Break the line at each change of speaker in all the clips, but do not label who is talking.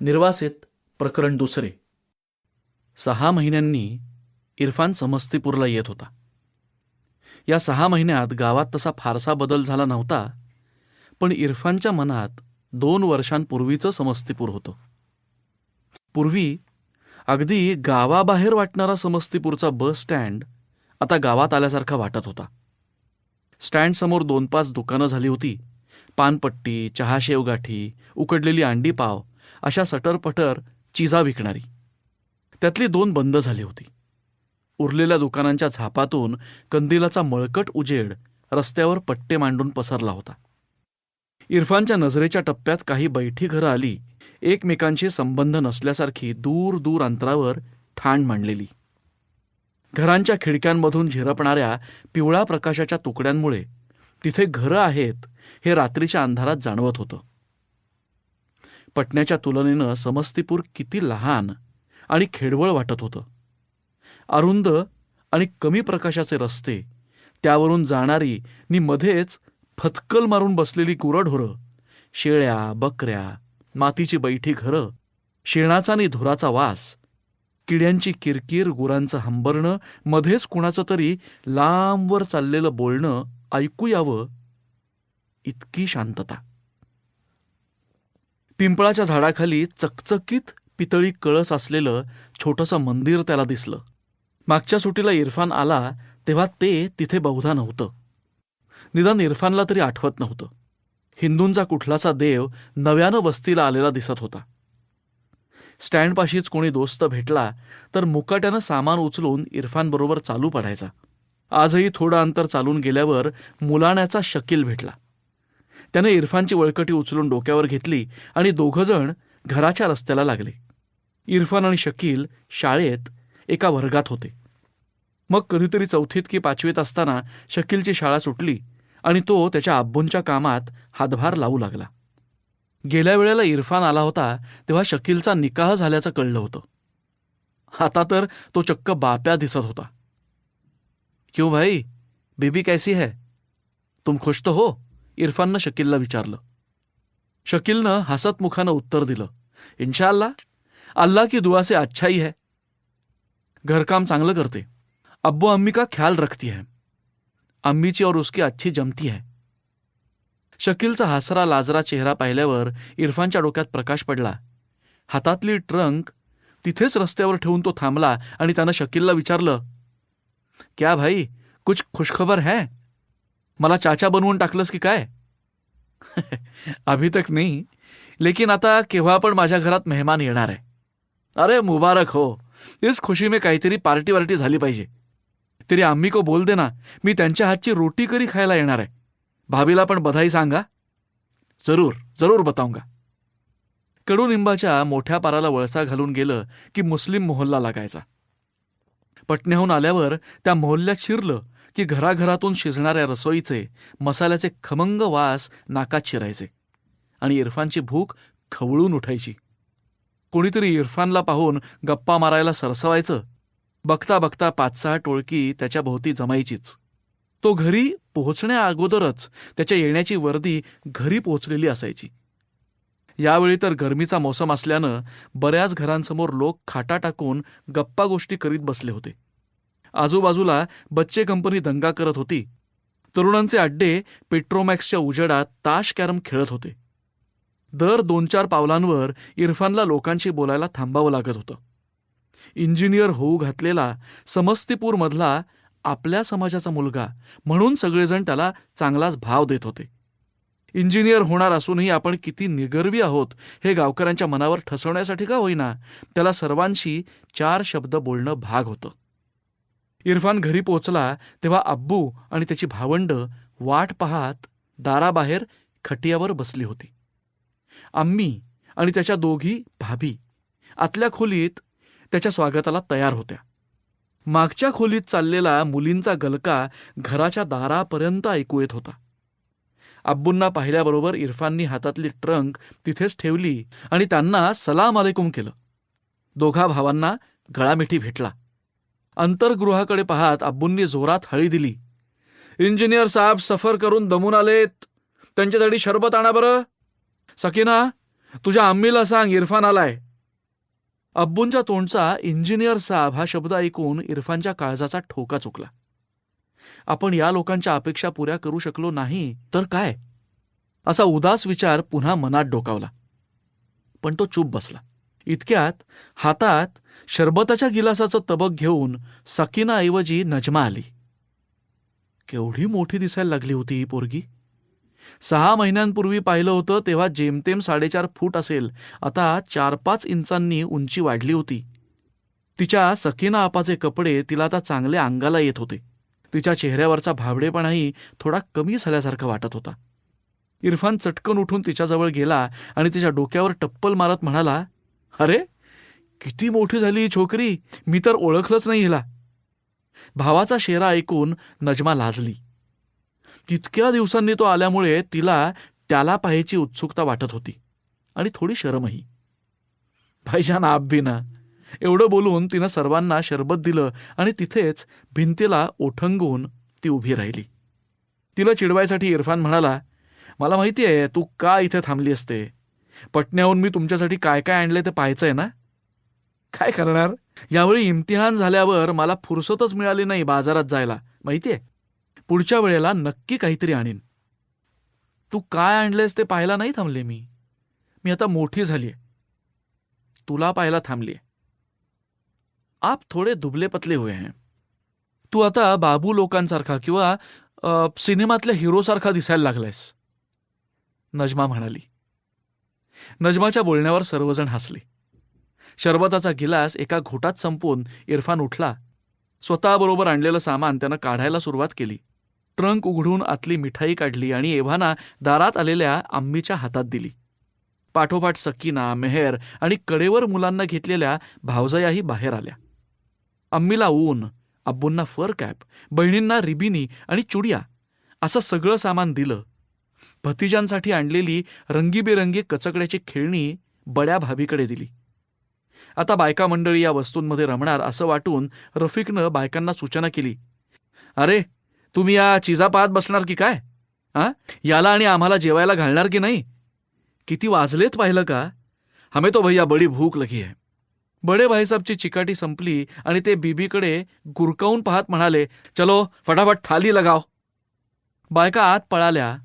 निर्वासित प्रकरण 2. 6 महिन्यांनी इरफान समस्तीपूरला येत होता. या 6 महिन्यात गावात तसा फारसा बदल झाला नव्हता, पण इरफानच्या मनात 2 वर्षांपूर्वीचं समस्तीपूर होतं. पूर्वी अगदी गावाबाहेर वाटणारा समस्तीपूरचा बस स्टँड आता गावात आल्यासारखा वाटत होता. स्टँडसमोर 2-5 दुकानं झाली होती. पानपट्टी, चहा शेवगाठी, उकडलेली अंडी पाव अशा सटरपटर चिजा विकणारी. त्यातली 2 बंद झाली होती. उरलेल्या दुकानांच्या झापातून कंदिलाचा मळकट उजेड रस्त्यावर पट्टे मांडून पसरला होता. इरफानच्या नजरेच्या टप्प्यात काही बैठी घरं आली, एकमेकांशी संबंध नसल्यासारखी दूर दूर अंतरावर ठाण मांडलेली. घरांच्या खिडक्यांमधून झिरपणाऱ्या पिवळ्या प्रकाशाच्या तुकड्यांमुळे तिथे घरं आहेत हे रात्रीच्या अंधारात जाणवत होतं. पटण्याच्या तुलनेनं समस्तीपूर किती लहान आणि खेडवळ वाटत होतं. अरुंद आणि कमी प्रकाशाचे रस्ते, त्यावरून जाणारी नि मध्येच फतकल मारून बसलेली गुरंढोरं, शेळ्या, बकऱ्या, मातीची बैठी घरं, शेणाचा नि धुराचा वास, किड्यांची किरकिर, गुरांचं हंबरणं, मध्येच कुणाचं तरी लांबवर चाललेलं बोलणं ऐकू यावं इतकी शांतता. पिंपळाच्या झाडाखाली चकचकीत पितळी कळस असलेलं छोटंसं मंदिर त्याला दिसलं. मागच्या सुटीला इरफान आला तेव्हा ते तिथे बहुधा नव्हतं. निदान इरफानला तरी आठवत नव्हतं. हिंदूंचा कुठलासा देव नव्यानं वस्तीला आलेला दिसत होता. स्टँडपाशीच कोणी दोस्त भेटला तर मुकाट्यानं सामान उचलून इरफानबरोबर चालू पडायचा. आजही थोडं अंतर चालून गेल्यावर मुलाण्याचा शकील भेटला. त्याने इरफानची वळकटी उचलून डोक्यावर घेतली आणि दोघंजण घराच्या रस्त्याला लागले. इरफान आणि शकील शाळेत एका वर्गात होते. मग कधीतरी 4थीत की 5वीत असताना शकीलची शाळा सुटली आणि तो त्याच्या आब्बूंच्या कामात हातभार लावू लागला. गेल्या वेळेला इरफान आला होता तेव्हा शकीलचा निकाह झाल्याचं कळलं होतं. आता तर तो चक्क बाप्या दिसत होता. क्यों भाई, बेबी कैसी है? तुम खुश तो हो? इरफाननं शकीलला विचारलं. शकीलनं हसत मुखानं उत्तर दिलं, इंशाअल्लाह, अल्लाह की दुआ से अच्छा ही है. घरकाम चांगलं करते. अब्बू अम्मी का ख्याल रखती है. अम्मीची और उसकी अच्छी जमती है. शकीलचा हसरा लाजरा चेहरा पाहिल्यावर इरफानच्या डोक्यात प्रकाश पडला. हातातली ट्रंक तिथेच रस्त्यावर ठेवून तो थांबला आणि त्यानं शकीलला विचारलं, क्या भाई, कुछ खुशखबर है? मला चाचा बनवून टाकलंस की काय? अभी तक नहीं, लेकिन आता केव्हा पण माझ्या घरात मेहमान येणार आहे. अरे मुबारक हो. इस खुशी में काहीतरी पार्टी वार्टी झाली पाहिजे. तेरी अम्मी को बोल देना, मी त्यांच्या हातची रोटी करी खायला येणार आहे. भाभीला पण बधाई सांगा. जरूर जरूर बताऊंगा. कडुनिंबाच्या मोठ्या पाराला वळसा घालून गेलं की मुस्लिम मोहल्ला लागायचा. पटण्याहून आल्यावर त्या मोहल्ल्यात शिरलं की घराघरातून शिजणाऱ्या रसोईचे, मसाल्याचे खमंग वास नाकात शिरायचे आणि इरफानची भूक खवळून उठायची. कोणीतरी इरफानला पाहून गप्पा मारायला सरसवायचं. बघता बघता 5-6 टोळकी त्याच्या भोवती जमायचीच. तो घरी पोहोचण्या अगोदरच त्याच्या येण्याची वर्दी घरी पोहोचलेली असायची. यावेळी तर गरमीचा मोसम असल्यानं बऱ्याच घरांसमोर लोक खाटा टाकून गप्पा गोष्टी करीत बसले होते. आजूबाजूला बच्चे कंपनी दंगा करत होती. तरुणांचे अड्डे पेट्रोमॅक्सच्या उजेडात ताश कॅरम खेळत होते. दर 2-4 पावलांवर इरफानला लोकांशी बोलायला थांबावं लागत होतं. इंजिनियर होऊ घातलेला समस्तीपूरमधला आपल्या समाजाचा मुलगा म्हणून सगळेजण त्याला चांगलाच भाव देत होते. इंजिनियर होणार असूनही आपण किती निगर्वी आहोत हे गावकऱ्यांच्या मनावर ठसवण्यासाठी का होईना त्याला सर्वांशी 4 शब्द बोलणं भाग होतं. इरफान घरी पोचला तेव्हा अब्बू आणि त्याची भावंड वाट पाहत दाराबाहेर खटियावर बसली होती. अम्मी आणि त्याच्या 2 भाभी आतल्या खोलीत त्याच्या स्वागताला तयार होत्या. मागच्या खोलीत चाललेला मुलींचा गलका घराच्या दारापर्यंत ऐकू येत होता. अब्बूंना पाहिल्याबरोबर इरफाननी हातातली ट्रंक तिथेच ठेवली आणि त्यांना सलाम अलैकुम केलं. 2 भावांना गळामिठी भेटला. अंतर्गृहाकडे पाहत अब्बूंनी जोरात हळी दिली. इंजिनियर साहेब सफर करून दमून आलेत, त्यांच्यासाठी शरबत आणा बरं. सकीना, तुझ्या अम्मीला सांग इरफान आलाय. अब्बूंच्या तोंडचा इंजिनियर साहब हा शब्द ऐकून इरफानच्या काळजाचा ठोका चुकला. आपण या लोकांच्या अपेक्षा पुऱ्या करू शकलो नाही तर काय, असा उदास विचार पुन्हा मनात डोकावला. पण तो चूप बसला. इतक्यात हातात शरबताच्या गिलासाचं तबक घेऊन सकीनाऐवजी नजमा आली. केवढी मोठी दिसायला लागली होती ही पोरगी. 6 महिन्यांपूर्वी पाहिलं होतं तेव्हा जेमतेम 4.5 फूट असेल, आता 4-5 इंचांनी उंची वाढली होती. तिच्या सकीना आपाचे कपडे तिला आता चांगले अंगाला येत होते. तिच्या चेहऱ्यावरचा भाबडेपणाही थोडा कमी झाल्यासारखा वाटत होता. इरफान चटकन उठून तिच्याजवळ गेला आणि तिच्या डोक्यावर टप्पल मारत म्हणाला, अरे किती मोठी झाली ही छोकरी, मी तर ओळखलंच नाही हिला. भावाचा शेरा ऐकून नजमा लाजली. तितक्या दिवसांनी तो आल्यामुळे तिला त्याला पाहायची उत्सुकता वाटत होती आणि थोडी शरमही. भाईजान आप भी ना, एवढं बोलून तिनं सर्वांना शरबत दिलं आणि तिथेच भिंतीला ओठंगून ती उभी राहिली. तिला चिडवायसाठी इरफान म्हणाला, मला माहिती आहे तू का इथे थांबली असते. पटण्याहून मी तुमच्यासाठी काय काय आणले ते पाहायचंय ना. काय करणार, यावेळी इम्तिहान झाल्यावर मला फुरसतच मिळाली नाही बाजारात जायला, माहितीये. पुढच्या वेळेला नक्की काहीतरी आणीन. तू काय आणलेस ते पाहायला नाही थांबले मी आता मोठी झालीय, तुला पाहायला थांबलीय. आप थोडे दुबले पतले हुए हैं. तू आता बाबू लोकांसारखा किंवा सिनेमातल्या हिरोसारखा दिसायला लागलायस, नजमा म्हणाली. नजमाच्या बोलण्यावर सर्वजण हसले. शरबताचा गिलास एका घोटात संपवून इरफान उठला. स्वतःबरोबर आणलेलं सामान त्यानं काढायला सुरुवात केली. ट्रंक उघडून आतली मिठाई काढली आणि एव्हाना दारात आलेल्या अम्मीच्या हातात दिली. पाठोपाठ सकीना, मेहर आणि कडेवर मुलांना घेतलेल्या भावजयाही बाहेर आल्या. अम्मीला ऊन, अब्बूंना फर कॅप, बहिणींना रिबिनी आणि चुडिया असं सगळं सामान दिलं. भतीजांसाठी आणलेली रंगीबेरंगी कचकड्याची खेळणी बड्या भाभीकडे दिली. आता बायका मंडळी या वस्तूंमध्ये रमणार असं वाटून रफिकनं बायकांना सूचना केली, अरे तुम्ही या चिजा पाहत बसणार की काय, याला आणि आम्हाला जेवायला घालणार की नाही. किती वाजलेत पाहिलं का, हमें तो भैया बडी भूक लगी है. बडे भाईसाबची चिकाटी संपली आणि ते बीबीकडे गुरकावून पाहत म्हणाले, चलो फटाफट थाली लगाव. बायका आत पळाल्या.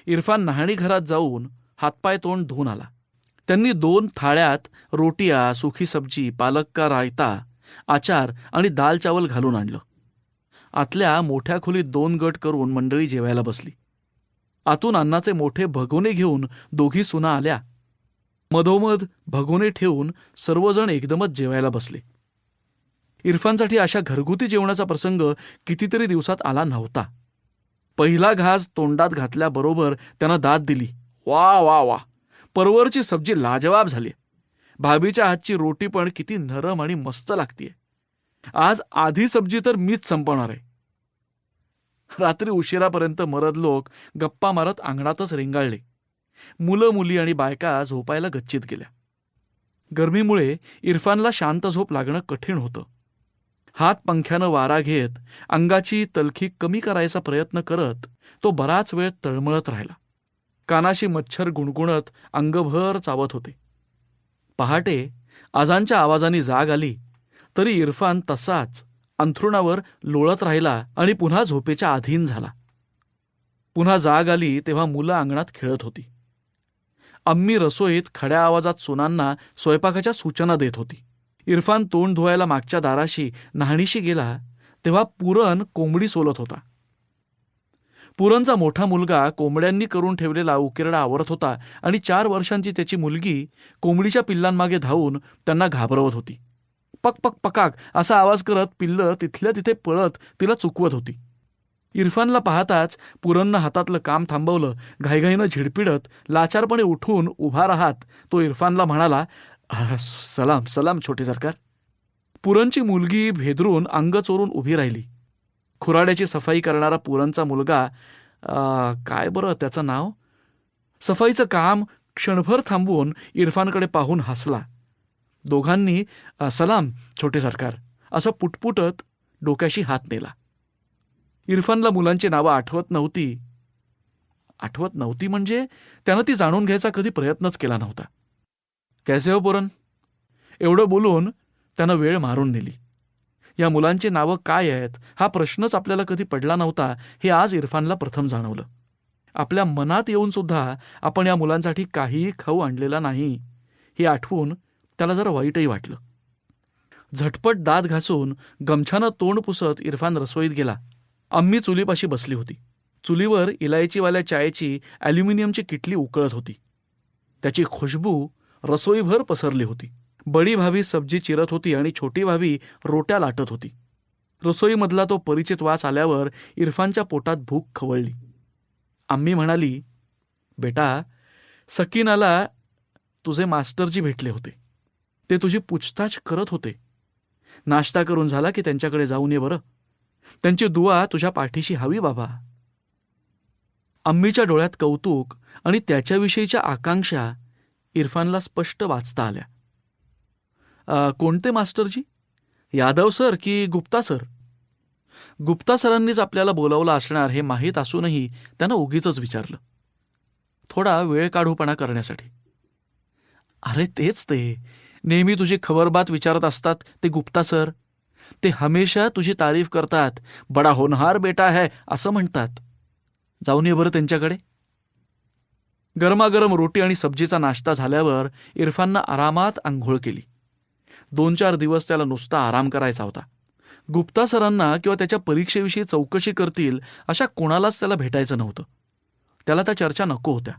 इरफान न्हाणी घरात जाऊन हातपाय तोंड धुवून आला. त्यांनी 2 थाळ्यात रोटिया, सुखी सब्जी, पालक का रायता, आचार आणि दाल चावल घालून आणलं. आतल्या मोठ्या खोलीत 2 गट करून मंडळी जेवायला बसली. आतून अन्नाचे मोठे भगोने घेऊन दोघी सुना आल्या. मधोमध भगोने ठेवून सर्वजण एकदमच जेवायला बसले. इरफानसाठी अशा घरगुती जेवणाचा प्रसंग कितीतरी दिवसात आला नव्हता. पहिला घास तोंडात घातल्याबरोबर त्यानं दाद दिली. वा वा वा, परवरची सब्जी लाजवाब झाली. भाभीच्या हातची रोटी पण किती नरम आणि मस्त लागतीये. आज आधी सब्जी तर मीच संपवणार आहे. रात्री उशिरापर्यंत मरद लोक गप्पा मारत अंगणातच रेंगाळले. मुलं मुली आणि बायका झोपायला गच्चीत गेल्या. गरमीमुळे इरफानला शांत झोप लागणं कठीण होतं. हात पंख्यानं वारा घेत अंगाची तलखी कमी करायचा प्रयत्न करत तो बराच वेळ तळमळत राहिला. कानाशी मच्छर गुणगुणत अंगभर चावत होते. पहाटे आजांच्या आवाजाने जाग आली तरी इरफान तसाच अंथरुणावर लोळत राहिला आणि पुन्हा झोपेच्या अधीन झाला. पुन्हा जाग आली तेव्हा मुलं अंगणात खेळत होती. अम्मी रसोईत खड्या आवाजात सुनांना स्वयंपाकाच्या सूचना देत होती. इरफान तोंड धुवायला मागच्या दाराशी न्हाणीशी गेला तेव्हा पुरण कोंबडी सोलत होता. पुरणचा मोठा मुलगा कोंबड्यांनी करून ठेवलेला उकिरडा आवरत होता आणि 4 वर्षांची त्याची मुलगी कोंबडीच्या पिल्लांमागे धावून त्यांना घाबरवत होती. पक पक पकाक असा आवाज करत पिल्लं तिथल्या तिथे पळत तिला चुकवत होती. इरफानला पाहताच पुरणनं हातातलं काम थांबवलं. घाईघाईनं झिडपिडत लाचारपणे उठून उभा राहत तो इरफानला म्हणाला, सलाम सलाम छोटे सरकार. पुरणची मुलगी भेदरून अंग चोरून उभी राहिली. खुराड्याची सफाई करणारा पुरणचा मुलगा, काय बरं त्याचं नाव, सफाईचं काम क्षणभर थांबवून इरफानकडे पाहून हसला. दोघांनी सलाम छोटे सरकार असं पुटपुटत डोक्याशी हात नेला. इरफानला मुलांची नावं आठवत नव्हती म्हणजे त्यानं ती जाणून घ्यायचा कधी प्रयत्नच केला नव्हता. कैसे हो पुरन? एवढं बोलून त्यानं वेळ मारून नेली. या मुलांची नावं काय आहेत हा प्रश्नच आपल्याला कधी पडला नव्हता हे आज इरफानला प्रथम जाणवलं. आपल्या मनात येऊन सुद्धा आपण या मुलांसाठी काहीही खाऊ आणलेला नाही हे आठवून त्याला जरा वाईटही वाटलं. झटपट दात घासून गमछानं तोंड पुसत इरफान रसोईत गेला. अम्मी चुलीपाशी बसली होती. चुलीवर इलायचीवाल्या चायची ॲल्युमिनियमची किटली उकळत होती. त्याची खुशबू रसोईभर पसरली होती. बडी भाभी सब्जी चिरत होती आणि छोटी भाभी रोट्या लाटत होती. रसोईमधला तो परिचित वास आल्यावर इरफानच्या पोटात भूक खवळली. आम्ही म्हणाली, बेटा, सकीनाला तुझे मास्टरजी भेटले होते. ते तुझी पूछताछ करत होते. नाश्ता करून झाला की त्यांच्याकडे जाऊन ये बरं. त्यांची दुआ तुझ्या पाठीशी हवी बाबा. अम्मीच्या डोळ्यात कौतुक आणि त्याच्याविषयीच्या आकांक्षा इरफानला स्पष्ट वाचता आल्या. कोणते मास्टरजी? यादव सर की गुप्ता सर? गुप्ता सरांनीच आपल्याला बोलावलं असणार हे माहीत असूनही त्यानं उगीच विचारलं, थोडा वेळ काढूपणा करण्यासाठी. अरे तेच ते, नेहमी तुझी खबरबात विचारत असतात ते गुप्ता सर. ते हमेशा तुझी तारीफ करतात. बडा होनहार बेटा है असं म्हणतात. जाऊन ये बरं त्यांच्याकडे. गरमागरम रोटी आणि सब्जीचा नाश्ता झाल्यावर इरफाननं आरामात आंघोळ केली. 2-4 दिवस त्याला नुसता आराम करायचा होता. गुप्ता सरांना किंवा त्याच्या परीक्षेविषयी चौकशी करतील अशा कोणालाच त्याला भेटायचं नव्हतं. त्याला त्या चर्चा नको होत्या.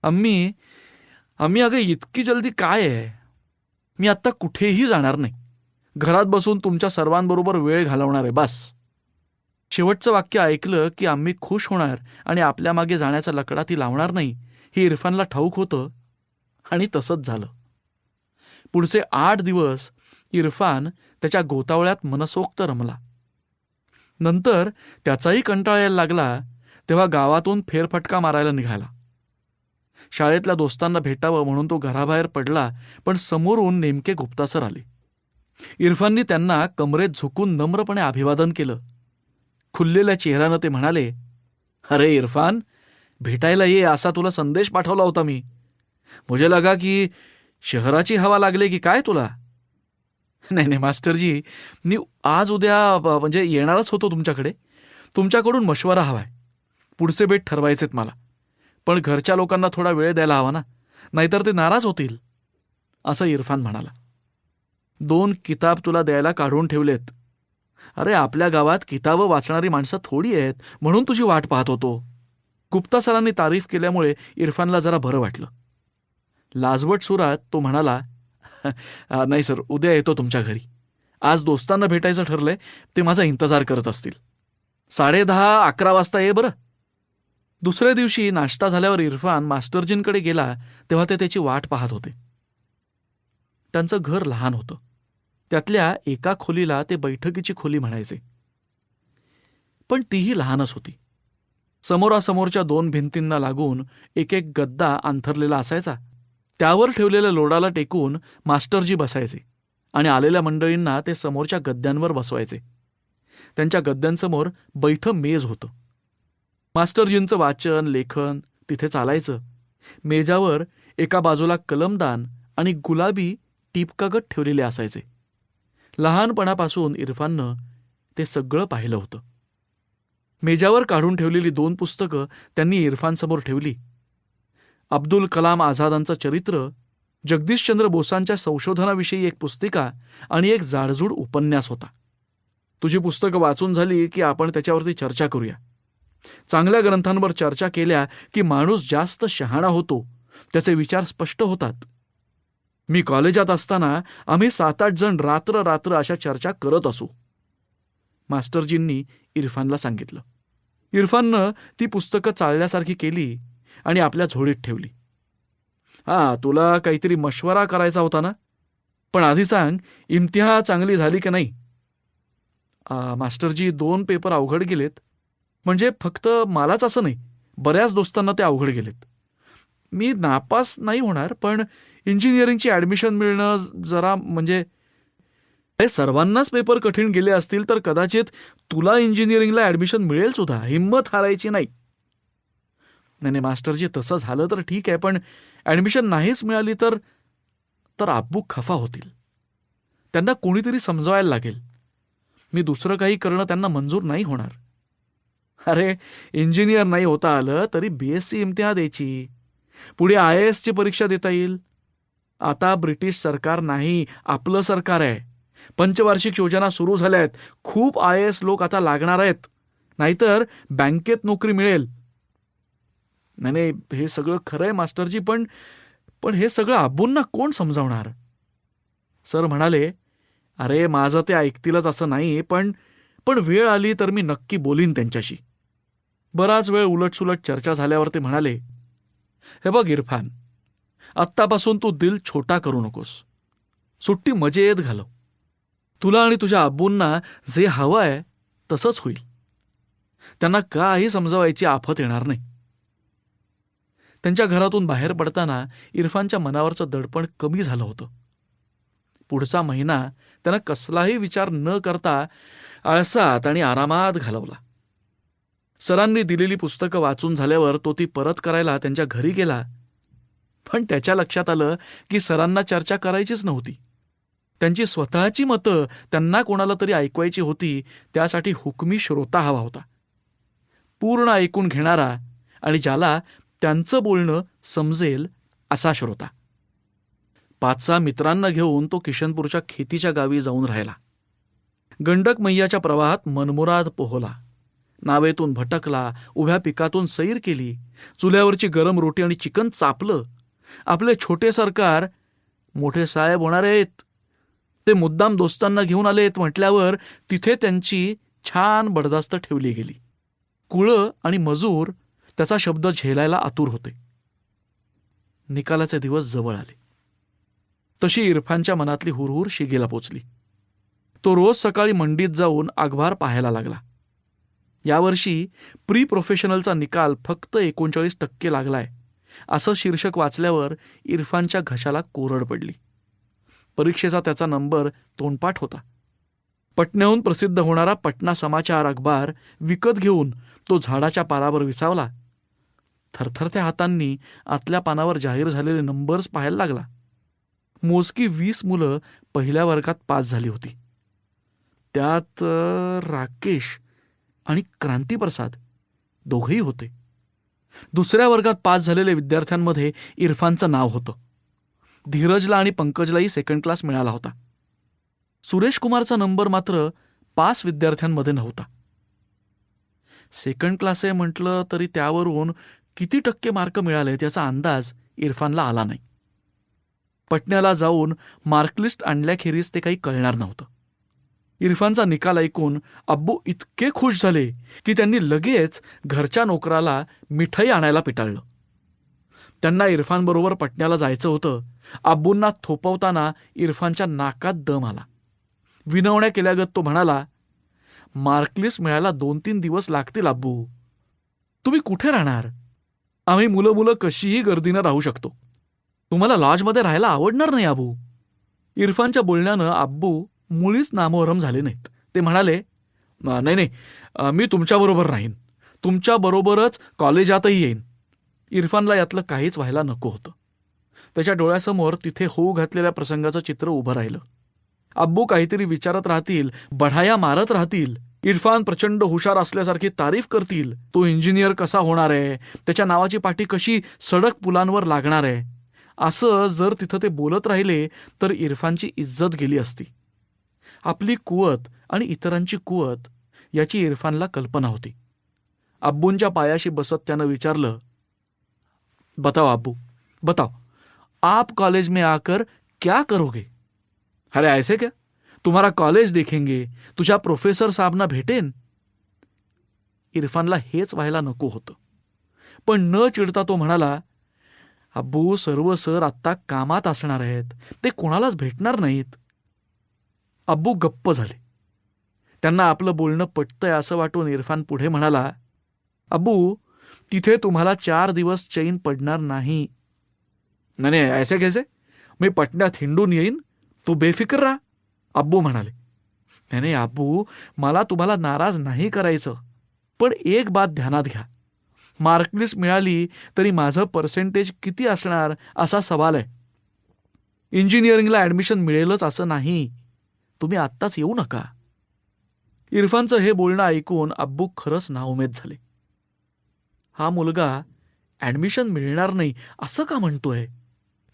आम्ही अगं इतकी जल्दी काय आहे? मी आत्ता कुठेही जाणार नाही. घरात बसून तुमच्या सर्वांबरोबर वेळ घालवणार आहे बस. शेवटचं वाक्य ऐकलं की आम्ही खुश होणार आणि आपल्या मागे जाण्याचा लकडा ती लावणार नाही हे इरफानला ठाऊक होतं आणि तसंच झालं. पुढचे 8 दिवस इरफान त्याच्या गोतावळ्यात मनसोक्त रमला. नंतर त्याचाही कंटाळा यायला लागला तेव्हा गावातून फेरफटका मारायला निघाला. शाळेतल्या दोस्तांना भेटावं म्हणून तो घराबाहेर पडला, पण समोरून नेमके गुप्ता सर आले. इरफाननी त्यांना कमरेत झुकून नम्रपणे अभिवादन केलं. खुललेल्या चेहऱ्यानं ते म्हणाले, अरे इरफान, भेटायला ये असा तुला संदेश पाठवला होता मी. मुझे लगा की शहराची हवा लागले की काय तुला. नाही मास्टरजी, मी आज उद्या म्हणजे येणारच होतो तुमच्याकडे. तुमच्याकडून मशवरा हवाय. पुढचे बेट ठरवायचेत मला. पण घरच्या लोकांना थोडा वेळ द्यायला हवा ना, नाहीतर ते नाराज होतील असं इरफान म्हणाला. 2 किताब तुला द्यायला काढून ठेवलेत. अरे आपल्या गावात किताबं वाचणारी माणसं थोडी आहेत म्हणून तुझी वाट पाहत होतो. गुप्ता सरांनी तारीफ केल्यामुळे इरफानला जरा बरं वाटलं. लाजवट सुरात तो म्हणाला, नाही सर, उद्या येतो तुमच्या घरी. आज दोस्तांना भेटायचं ठरलंय, ते माझा इंतजार करत असतील. 10:30-11 वाजता ये बरं. दुसऱ्या दिवशी नाश्ता झाल्यावर इरफान मास्टरजींकडे गेला तेव्हा ते त्याची वाट पाहत होते. त्यांचं घर लहान होतं. त्यातल्या एका खोलीला ते बैठकीची खोली म्हणायचे, पण तीही लहानच होती. समोरासमोरच्या 2 भिंतींना लागून एक गद्दा अंथरलेला असायचा. त्यावर ठेवलेल्या लोडाला टेकून मास्टरजी बसायचे आणि आलेल्या मंडळींना ते समोरच्या गद्द्यांवर बसवायचे. त्यांच्या गद्द्यांसमोर बैठं मेज होतं. मास्टरजींचं वाचन लेखन तिथे चालायचं. मेजावर एका बाजूला कलमदान आणि गुलाबी टिपकागद ठेवलेले असायचे. लहानपणापासून इरफाननं ते सगळं पाहिलं होतं. मेजावर काढून ठेवलेली 2 पुस्तकं त्यांनी इरफानसमोर ठेवली. अब्दुल कलाम आझादांचं चरित्र, जगदीशचंद्र बोसांच्या संशोधनाविषयी एक पुस्तिका आणि एक जाडजूड उपन्यास होता. तुझी पुस्तकं वाचून झाली की आपण त्याच्यावरती चर्चा करूया. चांगल्या ग्रंथांवर चर्चा केल्या की माणूस जास्त शहाणा होतो, त्याचे विचार स्पष्ट होतात. मी कॉलेजात असताना आम्ही 7-8 जण रात्र अशा चर्चा करत असू, मास्टरजींनी इरफानला सांगितलं. इरफाननं ती पुस्तकं चालल्यासारखी केली आणि आपल्या झोळीत ठेवली. तुला काहीतरी मशवरा करायचा होता ना, पण आधी सांग, इम्तिहा चांगली झाली की नाही? मास्टरजी, 2 पेपर अवघड गेलेत. म्हणजे फक्त मलाच असं नाही, बऱ्याच दोस्तांना ते अवघड गेलेत. मी नापास नाही होणार, पण इंजिनिअरिंगची ॲडमिशन मिळणं जरा म्हणजे सर्वांनाच पेपर कठीण गेले असतील तर कदाचित तुला इंजिनिअरिंगला ॲडमिशन मिळेल सुद्धा. हिंमत हारायची नाही. नाही मास्टरजी, तसं झालं तर ठीक आहे, पण ॲडमिशन नाहीच मिळाली तर तर अब्बू खफा होतील. त्यांना कोणीतरी समजवायला लागेल. मी दुसरं काही करणं त्यांना मंजूर नाही होणार. अरे, इंजिनियर नाही होता आलं तरी BSc इम्तिहान द्यायची, पुढे IAS ची परीक्षा देता येईल. आता ब्रिटिश सरकार नाही, आपलं सरकार आहे. पंचवार्षिक योजना सुरू झाल्या आहेत. खूप IAS लोक आता लागणार आहेत. नाहीतर बँकेत नोकरी मिळेल. नाही, हे सगळं खरंय मास्टरजी, पण हे सगळं अब्बूंना कोण समजावणार? सर म्हणाले, अरे माझं ते ऐकतीलच असं नाही, पण वेळ आली तर मी नक्की बोलीन त्यांच्याशी. बराच वेळ उलटसुलट चर्चा झाल्यावर ते म्हणाले, हे बघ इरफान, आत्तापासून तू दिल छोटा करू नकोस. सुट्टी मजेत घालव. तुला आणि तुझ्या अब्बूंना जे हवं आहे तसंच होईल. त्यांना काही समजवायची आफत येणार नाही. त्यांच्या घरातून बाहेर पडताना इरफानच्या मनावरचं दडपण कमी झालं होतं. पुढचा महिना त्यानं कसलाही विचार न करता आळसात आणि आरामात घालवला. सरांनी दिलेली पुस्तकं वाचून झाल्यावर तो ती परत करायला त्यांच्या घरी गेला. पण त्याच्या लक्षात आलं की सरांना चर्चा करायचीच नव्हती. त्यांची स्वतःची मतं त्यांना कोणाला तरी ऐकवायची होती. त्यासाठी हुकमी श्रोता हवा होता, पूर्ण ऐकून घेणारा आणि ज्याला त्यांचं बोलणं समजेल असा श्रोता. 5-6 मित्रांना घेऊन तो किशनपूरच्या खेतीच्या गावी जाऊन राहिला. गंडक मैयाच्या प्रवाहात मनमुराद पोहला, नावेतून भटकला, उभ्या पिकातून सैर केली, चुल्यावरची गरम रोटी आणि चिकन चापलं. आपले छोटे सरकार मोठे साहेब होणार आहेत, ते मुद्दाम दोस्तांना घेऊन आलेत म्हटल्यावर तिथे त्यांची छान बडदास्त ठेवली गेली. कुळं आणि मजूर त्याचा शब्द झेलायला आतुर होते. निकालाचे दिवस जवळ आले. तशी इरफानच्या मनातली हुरहुर शिगेला पोचली. तो रोज सकाळी मंडीत जाऊन अखबार पाहायला लागला. यावर्षी प्री प्रोफेशनलचा निकाल फक्त 39% लागलाय असं शीर्षक वाचल्यावर इरफानच्या घशाला कोरड पडली. परीक्षेचा त्याचा नंबर तोंडपाठ होता. पटण्याहून प्रसिद्ध होणारा पटना समाचार अखबार विकत घेऊन तो झाडाच्या पारावर विसावला. थरथरत्या हातांनी आतल्या पानावर जाहीर झालेले नंबर्स पाहायला लागला. मोजकी 20 मुलं पहिल्या वर्गात पास झाली होती. त्यात राकेश आणि क्रांतीप्रसाद दोघेही होते. दुसऱ्या वर्गात पास झालेल्या विद्यार्थ्यांमध्ये इरफानचं नाव होतं. धीरजला आणि पंकजलाही सेकंड क्लास मिळाला होता. सुरेश कुमारचा नंबर मात्र पास विद्यार्थ्यांमध्ये नव्हता. सेकंड क्लास आहे म्हटलं तरी त्यावरून किती टक्के मार्क मिळाले त्याचा अंदाज इरफानला आला नाही. पटण्याला जाऊन मार्कलिस्ट आणल्याखेरीज ते काही कळणार नव्हतं. इरफानचा निकाल ऐकून अब्बू इतके खुश झाले की त्यांनी लगेच घरच्या नोकराला मिठाई आणायला पिटाळलं. त्यांना इरफानबरोबर पटण्याला जायचं होतं. अब्बूंना थोपवताना इरफानच्या नाकात दम आला. विनवण्या केल्यागत तो म्हणाला, मार्कलिस्ट मिळायला 2-3 दिवस लागतील अब्बू. तुम्ही कुठे राहणार? आम्ही मुलं कशीही गर्दीनं राहू शकतो. तुम्हाला लॉजमध्ये राहायला आवडणार नाही अब्बू. इरफानच्या बोलण्यानं अब्बू मुळीच नामोहरम झाले नाहीत. ते म्हणाले, नाही, मी तुमच्याबरोबर राहीन. तुमच्याबरोबरच कॉलेजातही येईन. इरफानला यातलं काहीच व्हायला नको होतं. त्याच्या डोळ्यासमोर तिथे होऊ घातलेल्या प्रसंगाचं चित्र उभं राहिलं. अब्बू काहीतरी विचारत राहतील, बढाया मारत राहतील. इरफान प्रचंड हुशार असल्यासारखी तारीफ करतील. तो इंजिनियर कसा होणार आहे, त्याच्या नावाची पाटी कशी सडक पुलांवर लागणार आहे, असं जर तिथं ते बोलत राहिले तर इरफानची इज्जत गेली असती. आपली कुवत आणि इतरांची कुवत याची इरफानला कल्पना होती. अब्बूंच्या पायाशी बसत त्यानं विचारलं, बताओ अब्बू, बताओ, आप कॉलेज में आकर क्या करोगे? अरे ऐसे क्या, तुम्हारा कॉलेज देखेंगे, तुझ्या प्रोफेसर साहेबांना भेटेन. इरफानला हेच व्हायला नको होतं. पण न चिडता तो म्हणाला, अब्बू, सर्व सर आत्ता कामात असणार आहेत, ते कोणालाच भेटणार नाहीत. अब्बू गप्प झाले. त्यांना आपलं बोलणं पटतंय असं वाटून इरफान पुढे म्हणाला, अब्बू, तिथे तुम्हाला 4 दिवस चैन पडणार नाही. नाही, ऐसे कैसे? मी पटण्यात हिंडून येईन, तू बेफिकर राहा. अब्बू म्हणाले, नाही अब्बू, मला तुम्हाला नाराज नाही करायचं, पण एक बात ध्यानात घ्या. मार्कलिस्ट मिळाली तरी माझं पर्सेंटेज किती असणार असा सवाल आहे. इंजिनिअरिंगला ॲडमिशन मिळेलच असं नाही. तुम्ही आत्ताच येऊ नका. इरफानचं हे बोलणं ऐकून अब्बू खरंच नाउमेद झाले. हा मुलगा ॲडमिशन मिळणार नाही असं का म्हणतोय?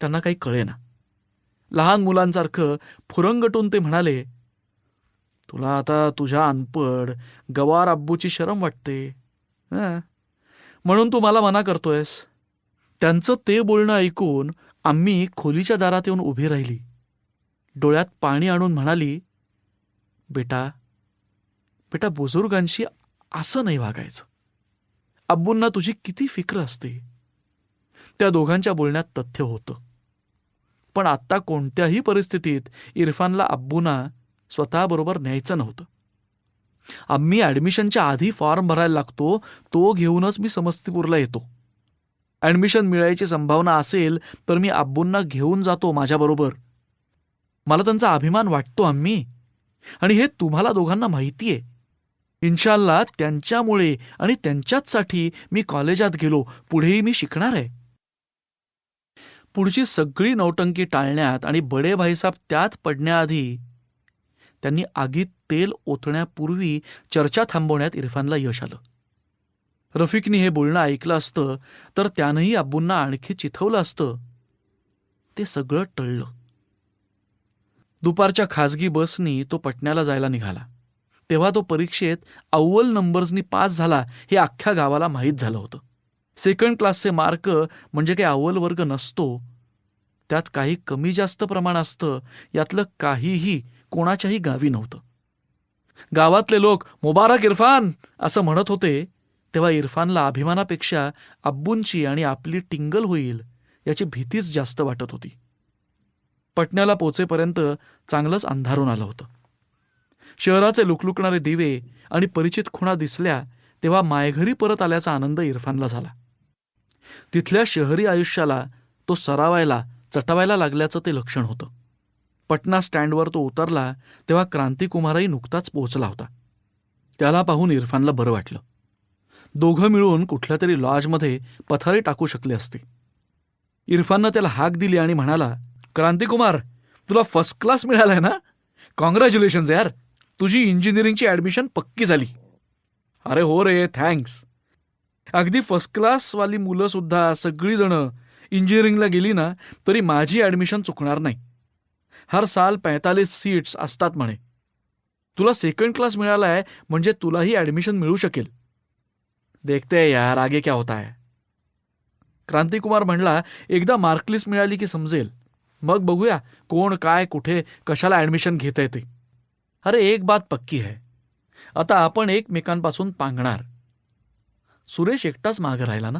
त्यांना काही कळेना. लहान मुलांसारखं फुरंगटून ते म्हणाले, तुला आता तुझ्या अनपड गवार अब्बूची शरम वाटते म्हणून तू मला मना करतोयस. त्यांचं ते बोलणं ऐकून आम्ही खोलीच्या दारात येऊन उभी राहिली. डोळ्यात पाणी आणून म्हणाली, बेटा बेटा बुजुर्गांशी असं नाही वागायचं. अब्बूंना तुझी किती फिक्र असते. त्या दोघांच्या बोलण्यात तथ्य होतं. पण आत्ता कोणत्याही परिस्थितीत इरफानला अब्बूंना स्वतःबरोबर न्यायचं नव्हतं. आम्ही ॲडमिशनच्या आधी फॉर्म भरायला लागतो, तो घेऊनच मी समस्तीपूरला येतो. ॲडमिशन मिळायची संभावना असेल तर मी अब्बूंना घेऊन जातो माझ्याबरोबर. मला त्यांचा अभिमान वाटतो आम्ही, आणि हे तुम्हाला दोघांना माहिती आहे. इन्शाल्लाह त्यांच्यामुळे आणि त्यांच्याचसाठी मी कॉलेजात गेलो, पुढेही मी शिकणार आहे. पुढची सगळी नौटंकी टाळण्यात आणि बडे भाईसाहेब त्यात पडण्याआधी त्यांनी आगीत तेल ओतण्यापूर्वी चर्चा थांबवण्यात इरफानला यश आलं. रफिकनी हे बोलणं ऐकलं असतं तर त्यानंही अब्बूंना आणखी चिथवलं असतं. ते सगळं टळलं. दुपारच्या खाजगी बसनी तो पटण्याला जायला निघाला. तेव्हा तो परीक्षेत अव्वल नंबर्सनी पास झाला हे अख्ख्या गावाला माहीत झालं होतं. सेकंड क्लासचे मार्क म्हणजे काही अव्वल वर्ग नसतो. त्यात काही कमी जास्त प्रमाण असतं. यातलं काहीही कोणाच्याही गावी नव्हतं. गावातले लोक मुबारक इरफान असं म्हणत होते, तेव्हा इरफानला अभिमानापेक्षा अब्बूंची आणि आपली टिंगल होईल याची भीतीच जास्त वाटत होती. पटण्याला पोचेपर्यंत चांगलंच अंधारून आलं होतं. शहराचे लुकलुकणारे दिवे आणि परिचित खुणा दिसल्या तेव्हा मायघरी परत आल्याचा आनंद इरफानला झाला. तिथल्या शहरी आयुष्याला तो सरावायला चटवायला लागल्याचं ते लक्षण होतं. पटना स्टँडवर तो उतरला तेव्हा क्रांतिकुमारही नुकताच पोहोचला होता. त्याला पाहून इरफानला बरं वाटलं. दोघं मिळून कुठल्या तरी लॉजमध्ये पथारी टाकू शकले असते. इरफाननं त्याला हाक दिली आणि म्हणाला, क्रांतिकुमार, तुला फर्स्ट क्लास मिळालाय ना? कॉंग्रॅच्युलेशन्स यार, तुझी इंजिनिअरिंगची ॲडमिशन पक्की झाली. अरे हो रे, थँक्स. अगदी फर्स्ट क्लासवाली मुलं सुद्धा सगळीजणं इंजिनिअरिंगला गेली ना तरी माझी ॲडमिशन चुकणार नाही. हर साल 45 सीट्स असतात म्हणे. तुला सेकंड क्लास मिळालाय म्हणजे तुलाही ॲडमिशन मिळू शकेल. देखते हैं यार आगे क्या होता है. क्रांतिकुमार म्हणला, एकदा मार्कलिस्ट मिळाली की समजेल, मग बघूया कोण काय कुठे कशाला ॲडमिशन घेता येते. अरे एक बात पक्की है, आता आपण एकमेकांपासून पांगणार. सुरेश एकटाच मागं राहिला ना.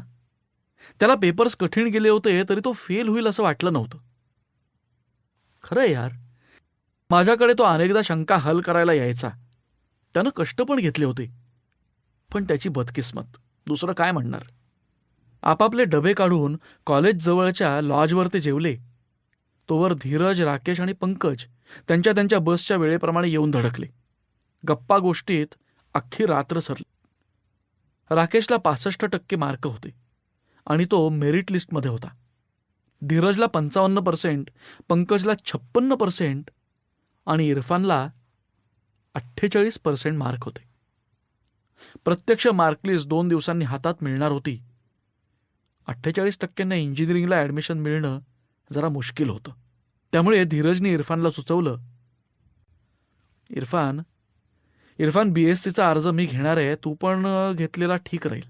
त्याला पेपर्स कठीण गेले होते तरी तो फेल होईल असं वाटलं नव्हतं. खरं यार, माझ्याकडे तो अनेकदा शंका हल करायला यायचा. त्यानं कष्ट पण घेतले होते. पण त्याची बदकिस्मत, दुसरं काय म्हणणार. आपापले डबे काढून कॉलेज जवळच्या लॉजवर ते जेवले. तोवर धीरज, राकेश आणि पंकज त्यांच्या त्यांच्या बसच्या वेळेप्रमाणे येऊन धडकले. गप्पा गोष्टीत अख्खी रात्र सरली. राकेशला 65% मार्क होते आणि तो मेरिट लिस्टमध्ये होता. धीरजला 55%, पंकजला 56% आणि इरफानला 48% मार्क होते. प्रत्यक्ष मार्कलिस्ट 2 दिवसांनी हातात मिळणार होती. 48% इंजिनिअरिंगला ॲडमिशन मिळणं जरा मुश्किल होतं. त्यामुळे धीरजने इरफानला सुचवलं, इरफान BSCचा अर्ज मी घेणार आहे, तू पण घेतलेला ठीक राहील.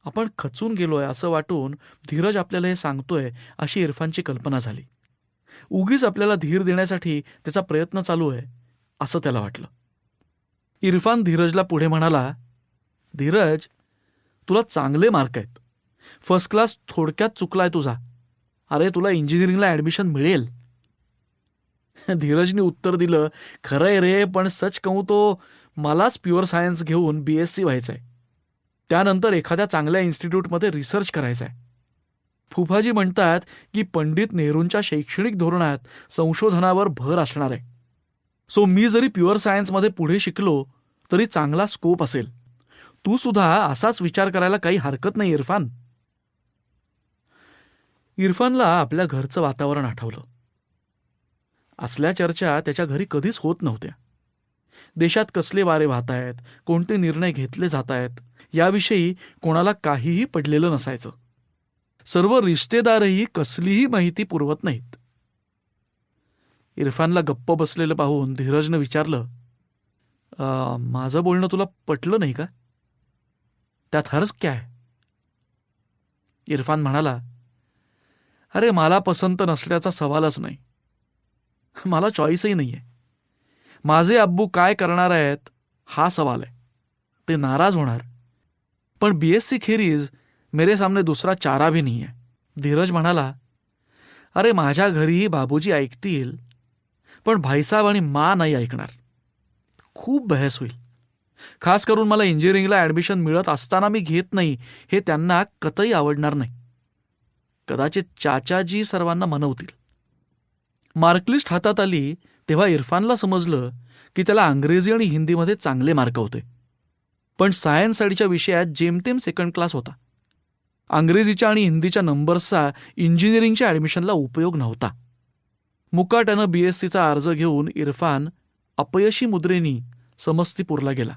आपण खचून गेलोय असं वाटून धीरज आपल्याला हे सांगतोय अशी इरफानची कल्पना झाली. उगीच आपल्याला धीर देण्यासाठी त्याचा प्रयत्न चालू आहे असं त्याला वाटलं. इरफान धीरजला पुढे म्हणाला, धीरज, तुला चांगले मार्क आहेत. फर्स्ट क्लास थोडक्यात चुकलाय तुझा. अरे तुला इंजिनिअरिंगला ॲडमिशन मिळेल. धीरजने उत्तर दिलं, खरंय रे, पण सच कहूं तो मलाच प्युअर सायन्स घेऊन BSc व्हायचं आहे. त्यानंतर एखाद्या चांगल्या इन्स्टिट्यूटमध्ये रिसर्च करायचा आहे. फुफाजी म्हणतात की पंडित नेहरूंच्या शैक्षणिक धोरणात संशोधनावर भर असणार आहे. सो मी जरी प्युअर सायन्समध्ये पुढे शिकलो तरी चांगला स्कोप असेल. तू सुद्धा असाच विचार करायला काही हरकत नाही इरफान. इरफानला आपल्या घरचं वातावरण आठवलं. असल्या चर्चा त्याच्या घरी कधीच होत नव्हत्या. देशात कसले वारे वाहत आहेत, कोणते निर्णय घेतले जात आहेत, याविषयी कोणाला काहीही पडलेलं नसायचं. सर्व रिश्तेदारही कसलीही माहिती पुरवत नाहीत. इरफानला गप्प बसलेलं पाहून धीरजनं विचारलं, माझं बोलणं तुला पटलं नाही का? त्यात हर्ज काय? इरफान म्हणाला, अरे मला पसंत नसल्याचा सवालच नाही. मला चॉईसही नाहीये. माझे अब्बू काय करणार आहेत हा सवाल आहे. ते नाराज होणार, पण BSc खेरीज मेरे सामने दुसरा चारा भी नाही आहे. धीरज म्हणाला, अरे माझ्या घरीही बाबूजी ऐकतील, पण भाईसाहेब आणि माँ नाही ऐकणार. खूप बहस होईल. खास करून मला इंजिनिअरिंगला ॲडमिशन मिळत असताना मी घेत नाही हे त्यांना कतई आवडणार नाही. कदाचित चाचाजी सर्वांना मनवतील. मार्कलिस्ट हातात आली तेव्हा इरफानला समजलं की त्याला अंग्रेजी आणि हिंदीमध्ये चांगले मार्क होते, पण सायन्स साईडच्या विषयात जेमतेम सेकंड क्लास होता. अंग्रेजीच्या आणि हिंदीच्या नंबर्सचा इंजिनिअरिंगच्या ॲडमिशनला उपयोग नव्हता. मुकाट्यानं BScचा अर्ज घेऊन इरफान अपयशी मुद्रेनी समस्तीपूरला गेला.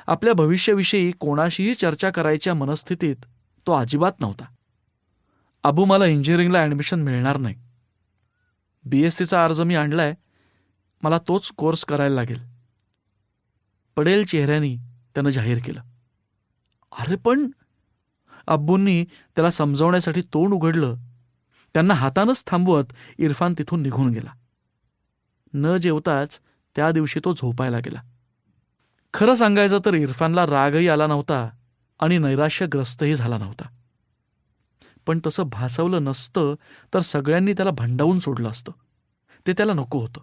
आपल्या भविष्याविषयी कोणाशीही चर्चा करायच्या मनस्थितीत तो अजिबात नव्हता. अबू, मला इंजिनिअरिंगला ॲडमिशन मिळणार नाही. BScचा अर्ज मी आणलाय, मला तोच कोर्स करायला लागेल. पडेल चेहऱ्यानी त्यानं जाहीर केलं. अरे पण, अब्बूंनी त्याला समजावण्यासाठी तोंड उघडलं. त्यांना हातानंच थांबवत इरफान तिथून निघून गेला. न जेवताच त्या दिवशी तो झोपायला गेला. खरं सांगायचं तर इरफानला रागही आला नव्हता आणि नैराश्यग्रस्तही झाला नव्हता. पण तसं भासवलं नसतं तर सगळ्यांनी त्याला भंडावून सोडलं असतं. ते त्याला नको होतं.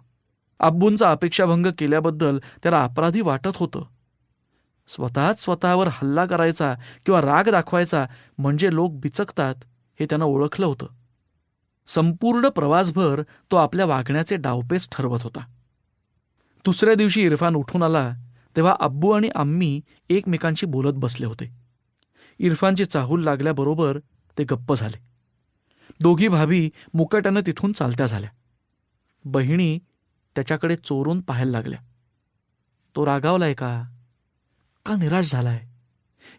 अब्बूंचा अपेक्षाभंग केल्याबद्दल त्याला अपराधी वाटत होतं. स्वतःच स्वतःवर हल्ला करायचा किंवा राग दाखवायचा म्हणजे लोक बिचकतात हे त्यानं ओळखलं होतं. संपूर्ण प्रवासभर तो आपल्या वागण्याचे डावपेच ठरवत होता. दुसऱ्या दिवशी इरफान उठून आला तेव्हा अब्बू आणि अम्मी एकमेकांशी बोलत बसले होते. इरफानची चाहूल लागल्याबरोबर ते गप्प झाले. दोघी भाभी मुकाट्यानं तिथून चालत्या झाल्या. बहिणी त्याच्याकडे चोरून पाहायला लागल्या. तो रागावलाय का निराश झालाय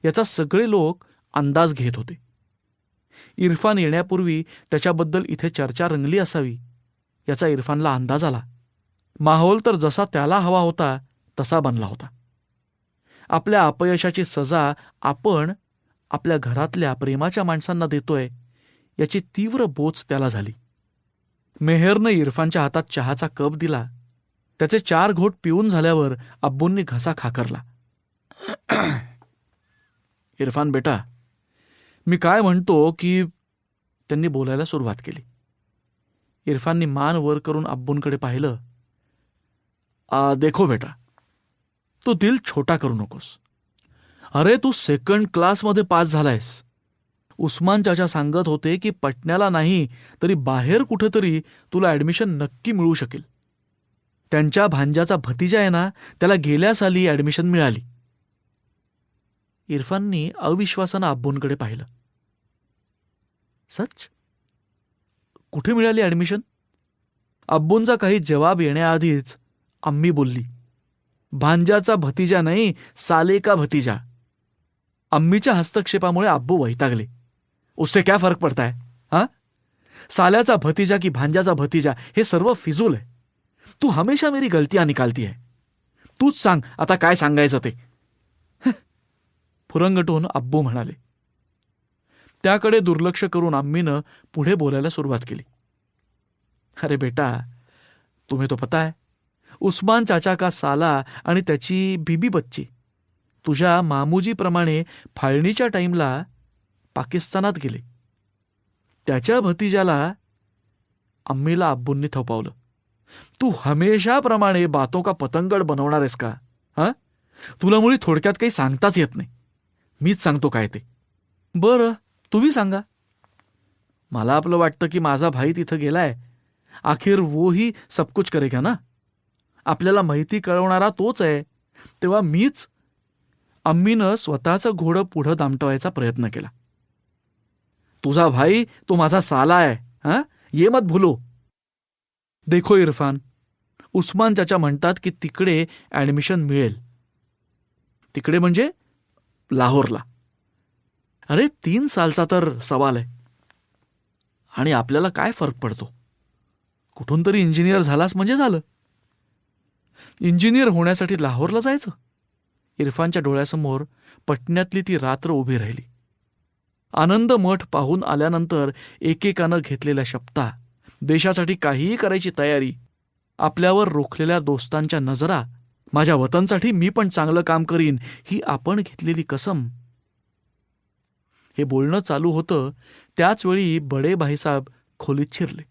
याचा सगळे लोक अंदाज घेत होते. इरफान येण्यापूर्वी त्याच्याबद्दल इथे चर्चा रंगली असावी याचा इरफानला अंदाज आला. माहोल तर जसा त्याला हवा होता तसा बनला होता. आपल्या अपयशाची सजा आपण आपल्या घरातल्या प्रेमाच्या माणसांना देतोय याची तीव्र बोच त्याला झाली. मेहरनं इरफानच्या हातात चहाचा कप दिला. त्याचे 4 घोट पिऊन झाल्यावर अब्बूंनी घसा खाकरला. इरफान बेटा, मी काय म्हणतो की, त्यांनी बोलायला सुरुवात केली. इरफाननी मान वर करून अब्बूंकडे पाहिलं. देखो बेटा, तू दिल छोटा करू नकोस. अरे तू सेकंड क्लासमध्ये पास झालायस. उस्मान चाचा सांगत होते की पटण्याला नाही तरी बाहेर कुठेतरी तुला ॲडमिशन नक्की मिळू शकेल. त्यांच्या भांजाचा भतीजा आहे ना, त्याला गेल्या साली ॲडमिशन मिळाली. इरफाननी अविश्वासानं अब्बूंकडे पाहिलं. सच? कुठे मिळाली ॲडमिशन? अब्बूंचा काही जवाब येण्याआधीच अम्मी बोलली, भांजाचा भतीजा नाही, साले का भतीजा. अम्मीच्या हस्तक्षेपामुळे अब्बू वैतागले. उससे क्या फर्क पडता है हा? साल्याचा भतीजा की भांजाचा भतीजा हे सर्व फिजूल आहे. तू हमेशा मेरी गलतियां निकालती है. तूच सांग आता काय सांगायचं ते. फुरंगटून अब्बू म्हणाले. त्याकडे दुर्लक्ष करून अम्मीनं पुढे बोलायला सुरुवात केली. अरे बेटा, तुम्हें तो पता है, उस्मान चाचा का साला आणि त्याची बीबी बच्ची तुझ्या मामूजीप्रमाणे फाळणीच्या टाईमला पाकिस्तानात गेले. त्याच्या भतीजाला, अम्मीला अब्बूंनी थोपावलं, तू हमेशाप्रमाणे बातों का पतंगड बनवणार आहेस का? हा, तुला मुळी थोडक्यात काही सांगताच येत नाही. मीच सांगतो काय ते. बरं, तुम्ही सांगा. मला आपलं वाटतं की माझा भाई तिथं गेलाय, आखिर वोही सब कुछ करेगा ना. आपल्याला माहिती कळवणारा तोच आहे, तेव्हा मीच. अम्मीनं स्वतःचं घोडं पुढं दामटवायचा प्रयत्न केला. तुझा भाई तो माझा साला है, हां, ये मत भूलो. देखो इरफान, उस्मान चाचा म्हणतात की तिकडे ॲडमिशन मिळेल. तिकडे म्हणजे लाहोरला. अरे 3 सालचा तर सवाल आहे. आणि आपल्याला काय फरक पडतो? कुठून तरी इंजिनियर झालास म्हणजे झालं. इंजिनियर होण्यासाठी लाहोरला जायचं? इरफानच्या डोळ्यासमोर पटण्यातली ती रात्र उभी राहिली. आनंद मठ पाहून आल्यानंतर एकेकानं घेतलेल्या शपथा, देशासाठी काहीही करायची तयारी, आपल्यावर रोखलेल्या दोस्तांच्या नजरा, माझ्या वतनसाठी मी पण चांगलं काम करीन, ही आपण घेतलेली कसम. हे बोलणं चालू होतं त्याचवेळी बडे भाईसाहेब खोलीत शिरले.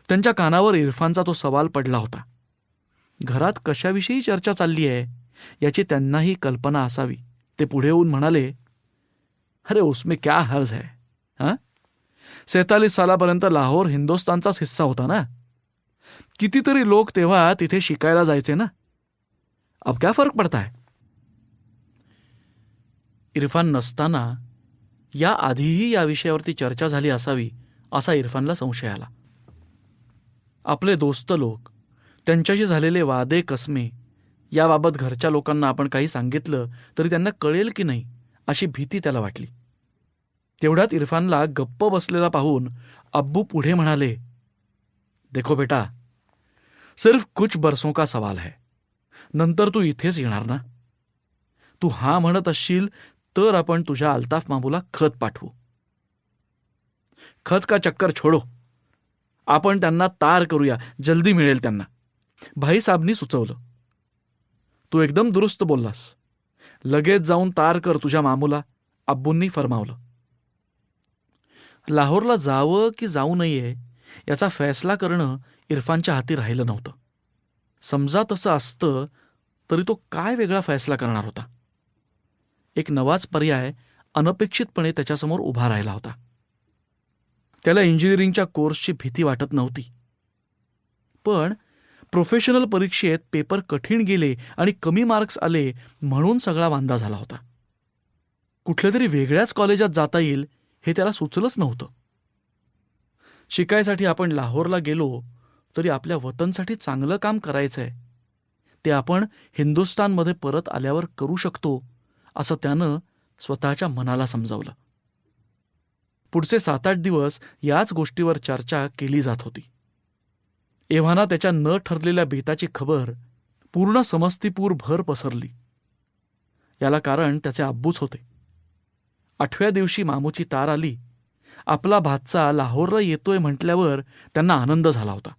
त्यांच्या कानावर इरफानचा तो सवाल पडला होता. घरात कशाविषयी चर्चा चालली आहे याची त्यांनाही कल्पना असावी. ते पुढे येऊन म्हणाले, अरे उसमें क्या हर्ज है, हां? 47 सालापर्यंत लाहोर हिंदुस्तानचाच हिस्सा होता ना. कितीतरी लोक तेव्हा तिथे शिकायला जायचे ना. अब क्या फरक पडता है? इरफान नसताना या आधीही या विषयावरती चर्चा झाली असावी असा इरफानला संशय आला. आपले दोस्त लोक, त्यांच्याशी झालेले वादे कसमे, याबाबत घरच्या लोकांना आपण काही सांगितलं तरी त्यांना कळेल की नाही अशी भीती त्याला वाटली. तेवढ्यात इरफानला गप्प बसलेला पाहून अब्बू पुढे म्हणाले, देखो बेटा, सिर्फ कुछ बरसों का सवाल है. नंतर तू इथेच येणार ना. तू हा म्हणत असशील तर आपण तुझ्या अल्ताफ मामूला खत पाठवू. खत का चक्कर छोडो, आपण त्यांना तार करूया, जल्दी मिळेल त्यांना, भाईसाहेबांनी सुचवलं. तू एकदम दुरुस्त बोललास. लगेच जाऊन तार कर तुझ्या मामूला, अब्बूंनी फरमावलं. लाहोरला जावं की जाऊ नये याचा फैसला करणं इरफानच्या हाती राहिलं नव्हतं. समजा तसं असतं तरी तो काय वेगळा फैसला करणार होता. एक नवाच पर्याय अनपेक्षितपणे त्याच्यासमोर उभा राहिला होता. त्याला इंजिनिअरिंगच्या कोर्सची भीती वाटत नव्हती, पण प्रोफेशनल परीक्षेत पेपर कठीण गेले आणि कमी मार्क्स आले म्हणून सगळा वांदा झाला होता. कुठल्या तरी वेगळ्याच कॉलेजात जाता येईल हे त्याला सुचलंच नव्हतं. शिकायसाठी आपण लाहोरला गेलो तरी आपल्या वतनसाठी चांगलं काम करायचंय, ते आपण हिंदुस्थानमध्ये परत आल्यावर करू शकतो असं त्यानं स्वतःच्या मनाला समजावलं. पुढचे 7-8 दिवस याच गोष्टीवर चर्चा केली जात होती. एव्हाना त्याच्या न ठरलेल्या बेताची खबर पूर्ण समस्तीपूर भर पसरली. याला कारण त्याचे अब्बूच होते. 8व्या दिवशी मामूची तार आली. आपला भाचा लाहोरला येतोय म्हटल्यावर त्यांना आनंद झाला होता.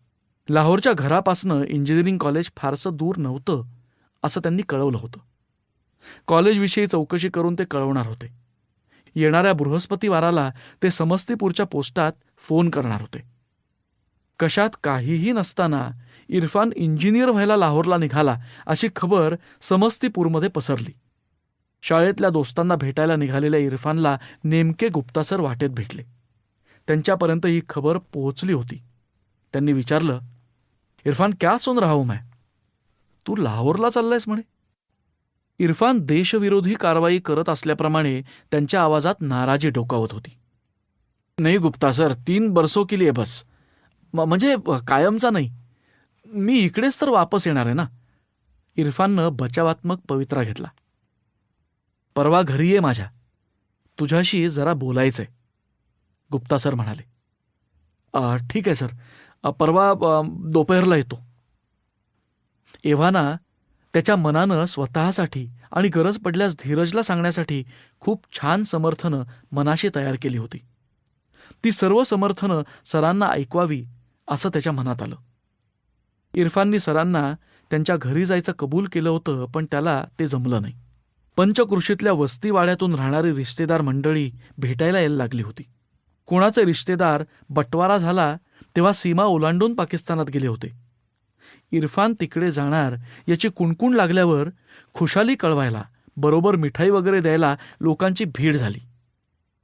लाहोरच्या घरापासनं इंजिनिअरिंग कॉलेज फारसं दूर नव्हतं असं त्यांनी कळवलं होतं. कॉलेजविषयी चौकशी करून ते कळवणार होते. येणाऱ्या बृहस्पतिवाराला ते समस्तीपूरच्या पोस्टात फोन करणार होते. कशात काहीही नसताना इरफान इंजिनियर व्हायला लाहोरला निघाला अशी खबर समस्तीपूरमध्ये पसरली. शाळेतल्या दोस्तांना भेटायला निघालेल्या इरफानला नेमके गुप्ता सर वाटेत भेटले. त्यांच्यापर्यंत ही खबर पोहोचली होती. त्यांनी विचारलं, इरफान क्या सुन रहा हूं मैं? तू लाहोरला चाललायस म्हणे. इरफान देशविरोधी कारवाई करत असल्याप्रमाणे त्यांच्या आवाजात नाराजी डोकावत होती. नाही गुप्ता सर, 3 बरसों के लिए बस. म्हणजे कायमचा नाही. मी इकडेच तर वापस येणार आहे ना. इरफाननं बचावात्मक पवित्रा घेतला. परवा घरी ये माझ्या, तुझ्याशी जरा बोलायचंय, गुप्ता सर म्हणाले. ठीक आहे सर, परवा दोपहरला येतो. एव्हाना त्याच्या मनानं स्वतःसाठी आणि गरज पडल्यास धीरजला सांगण्यासाठी खूप छान समर्थनं मनाशी तयार केली होती. ती सर्व समर्थनं सरांना ऐकवावी असं त्याच्या मनात आलं. इरफाननी सरांना त्यांच्या घरी जायचं कबूल केलं होतं, पण त्याला ते जमलं नाही. पंचकृषीतल्या वस्तीवाड्यातून राहणारी रिश्तेदार मंडळी भेटायला यायला लागली होती. कोणाचे रिश्तेदार बटवारा झाला तेव्हा सीमा ओलांडून पाकिस्तानात गेले होते. इरफान तिकडे जाणार याची कुणकुण लागल्यावर खुशाली कळवायला, बरोबर मिठाई वगैरे द्यायला लोकांची भीड झाली.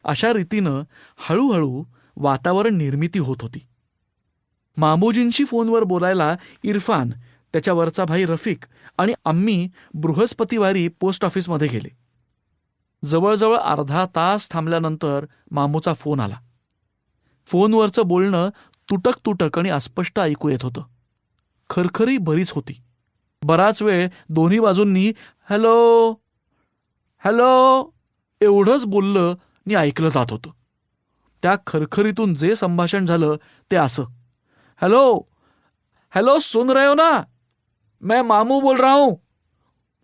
अशा रीतीनं हळूहळू वातावरण निर्मिती होत होती. मामूजींशी फोनवर बोलायला इरफान, त्याच्यावरचा भाई रफिक आणि आम्ही बृहस्पतिवारी पोस्ट ऑफिसमध्ये गेले. जवळजवळ अर्धा तास थांबल्यानंतर मामूचा फोन आला. फोनवरचं बोलणं तुटक तुटक आणि अस्पष्ट ऐकू येत होतं. खरखरी बरीच होती. बराच वेळ दोन्ही बाजूंनी हॅलो हॅलो एवढंच बोललं आणि ऐकलं जात होतं. त्या खरखरीतून जे संभाषण झालं ते असं, हेलो हेलो, सुन रहे हो ना, मैं मामू बोल रहा हूं.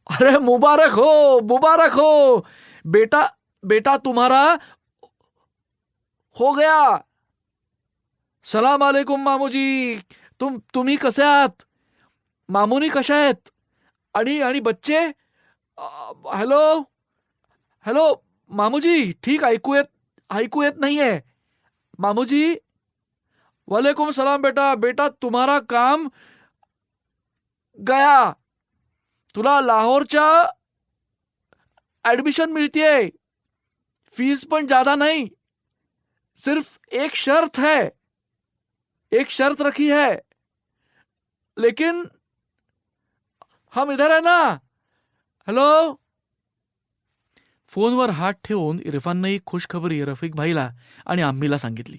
अरे मुबारक हो बेटा, बेटा तुम्हारा हो गया. सलाम अलैकुम मामूजी, तुम्ही कसे आहात? मामूनी कशा आहेत? आणि बच्चे? हॅलो हॅलो मामूजी, ठीक ऐकू येत नाहीये. मामूजी, वालेकुम सलाम बेटा, बेटा तुम्हारा काम गया. तुला लाहोरच्या ऍडमिशन मिळतीये. फीस पण ज्यादा नहीं, सिर्फ एक शर्त है, एक शर्त रखी है, लेकिन हम इधर है ना. हॅलो. फोनवर हात ठेवून इरफाननं ही खुशखबरी रफिक भाईला आणि आम्मीला सांगितली.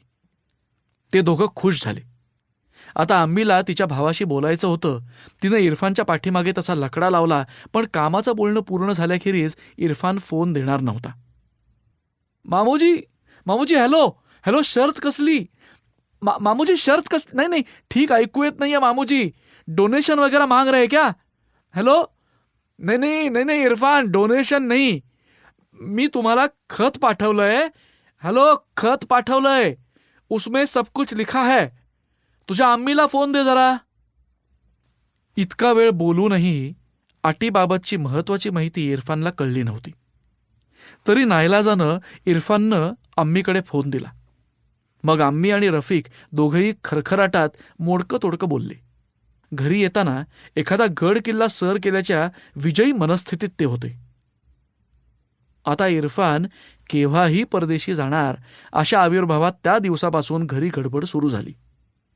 ते दोघं खुश झाले. आता आम्मीला तिच्या भावाशी बोलायचं होतं. तिनं इरफानच्या पाठीमागे तसा लकडा लावला, पण कामाचं बोलणं पूर्ण झाल्याखेरीज इरफान फोन देणार नव्हता. मामूजी हॅलो हॅलो, शर्त कसली? मामूजी शर्त कस? नाही, ठीक ऐकू येत नाहीये मामूजी. डोनेशन वगैरे मांग रहे क्या? हॅलो. नाही इरफान, डोनेशन नाही. मी तुम्हाला खत पाठवलंय. हॅलो, खत पाठवलंय, उसमें सब कुछ लिखा है. तुझ्या आम्मीला फोन दे जरा. इतका वेळ बोलूनही अटीबाबतची महत्वाची माहिती इरफानला कळली नव्हती. तरी नाईलाजानं इरफाननं आम्मीकडे फोन दिला. मग आम्मी आणि रफिक दोघंही खरखराटात मोडकं तोडकं बोलले. घरी येताना एखादा गड किल्ला सर केल्याच्या विजयी मनस्थितीत ते होते. आता इरफान केव्हाही परदेशी जाणार अशा आविर्भावात त्या दिवसापासून घरी गडबड सुरू झाली.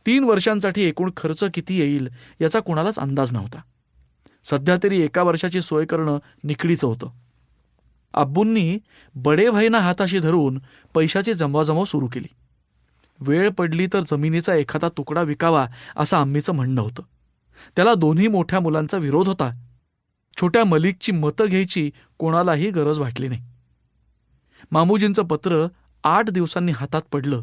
3 वर्षांसाठी एकूण खर्च किती येईल याचा कोणालाच अंदाज नव्हता. सध्या तरी 1 वर्षाची सोय करणं निकडीचं होतं. अब्बूंनी बडे भाईंना हाताशी धरून पैशाची जमवाजमव सुरू केली. वेळ पडली तर जमिनीचा एखादा तुकडा विकावा असं आम्मीचं म्हणणं होतं. त्याला 2 मोठ्या मुलांचा विरोध होता. छोट्या मलिकची मतं घ्यायची कोणालाही गरज वाटली नाही. मामूजींचं पत्र 8 दिवसांनी हातात पडलं.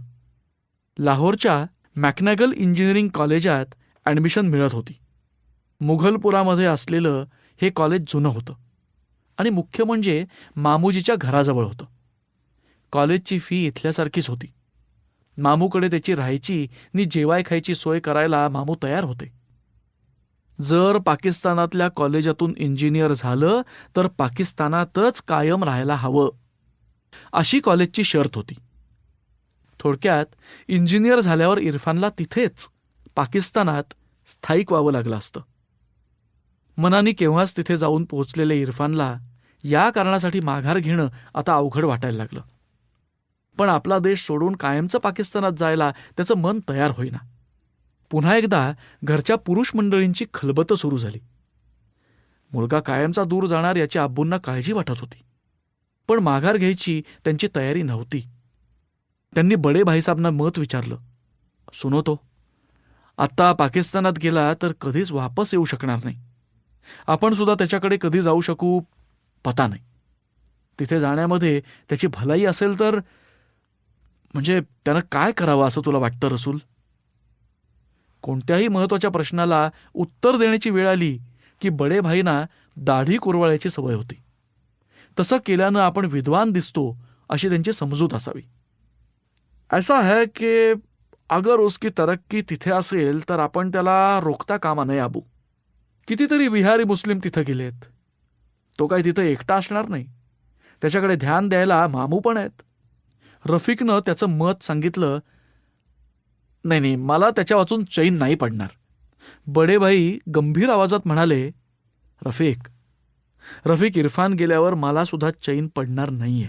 लाहोरच्या मॅकनॅगल इंजिनिअरिंग कॉलेजात ॲडमिशन मिळत होती. मुघलपुरामध्ये असलेलं हे कॉलेज जुनं होतं आणि मुख्य म्हणजे मामूजीच्या घराजवळ होतं. कॉलेजची फी इथल्यासारखीच होती. मामूकडे त्याची राहायची नि जेवाय खायची सोय करायला मामू तयार होते. जर पाकिस्तानातल्या कॉलेजातून इंजिनियर झालं तर पाकिस्तानातच कायम राहायला हवं, अशी कॉलेजची शर्त होती. थोडक्यात इंजिनियर झाल्यावर इरफानला तिथेच पाकिस्तानात स्थायिक व्हावं लागलं असतं. मनाने केव्हाच तिथे जाऊन पोहोचलेल्या इरफानला या कारणासाठी माघार घेणं आता अवघड वाटायला लागलं. पण आपला देश सोडून कायमचं पाकिस्तानात जायला त्याचं मन तयार होईना. पुन्हा एकदा घरच्या पुरुष मंडळींची खलबतं सुरू झाली. मुलगा कायमचा दूर जाणार याची अब्बूंना काळजी वाटत होती, पण माघार घ्यायची त्यांची तयारी नव्हती. त्यांनी बडे भाईसाहेबांना मत विचारलं. सुनो तो, आत्ता पाकिस्तानात गेला तर कधीच वापस येऊ शकणार नाही. आपण सुद्धा त्याच्याकडे कधी जाऊ शकू पता नाही. तिथे जाण्यामध्ये त्याची भलाई असेल तर म्हणजे त्यानं काय करावं असं तुला वाटतं रसूल? कोणत्याही महत्वाच्या प्रश्नाला उत्तर देण्याची वेळ आली की बडे भाईंना दाढी कुरवाळ्याची सवय होती. तसं केल्यानं आपण विद्वान दिसतो अशी त्यांची समजूत असावी. ऐसा है की अगर उसकी तरक्की तिथे असेल तर आपण त्याला रोखता कामा नये अबू. कितीतरी बिहारी मुस्लिम तिथं गेलेत. तो काही तिथं एकटा असणार नाही. त्याच्याकडे ध्यान द्यायला मामू पण आहेत. रफिकनं त्याचं मत सांगितलं. नाही, मला त्याच्या वाचून चैन नाही पडणार. बडेभाई गंभीर आवाजात म्हणाले. रफिक इरफान गेल्यावर मला सुद्धा चैन पडणार नाहीये.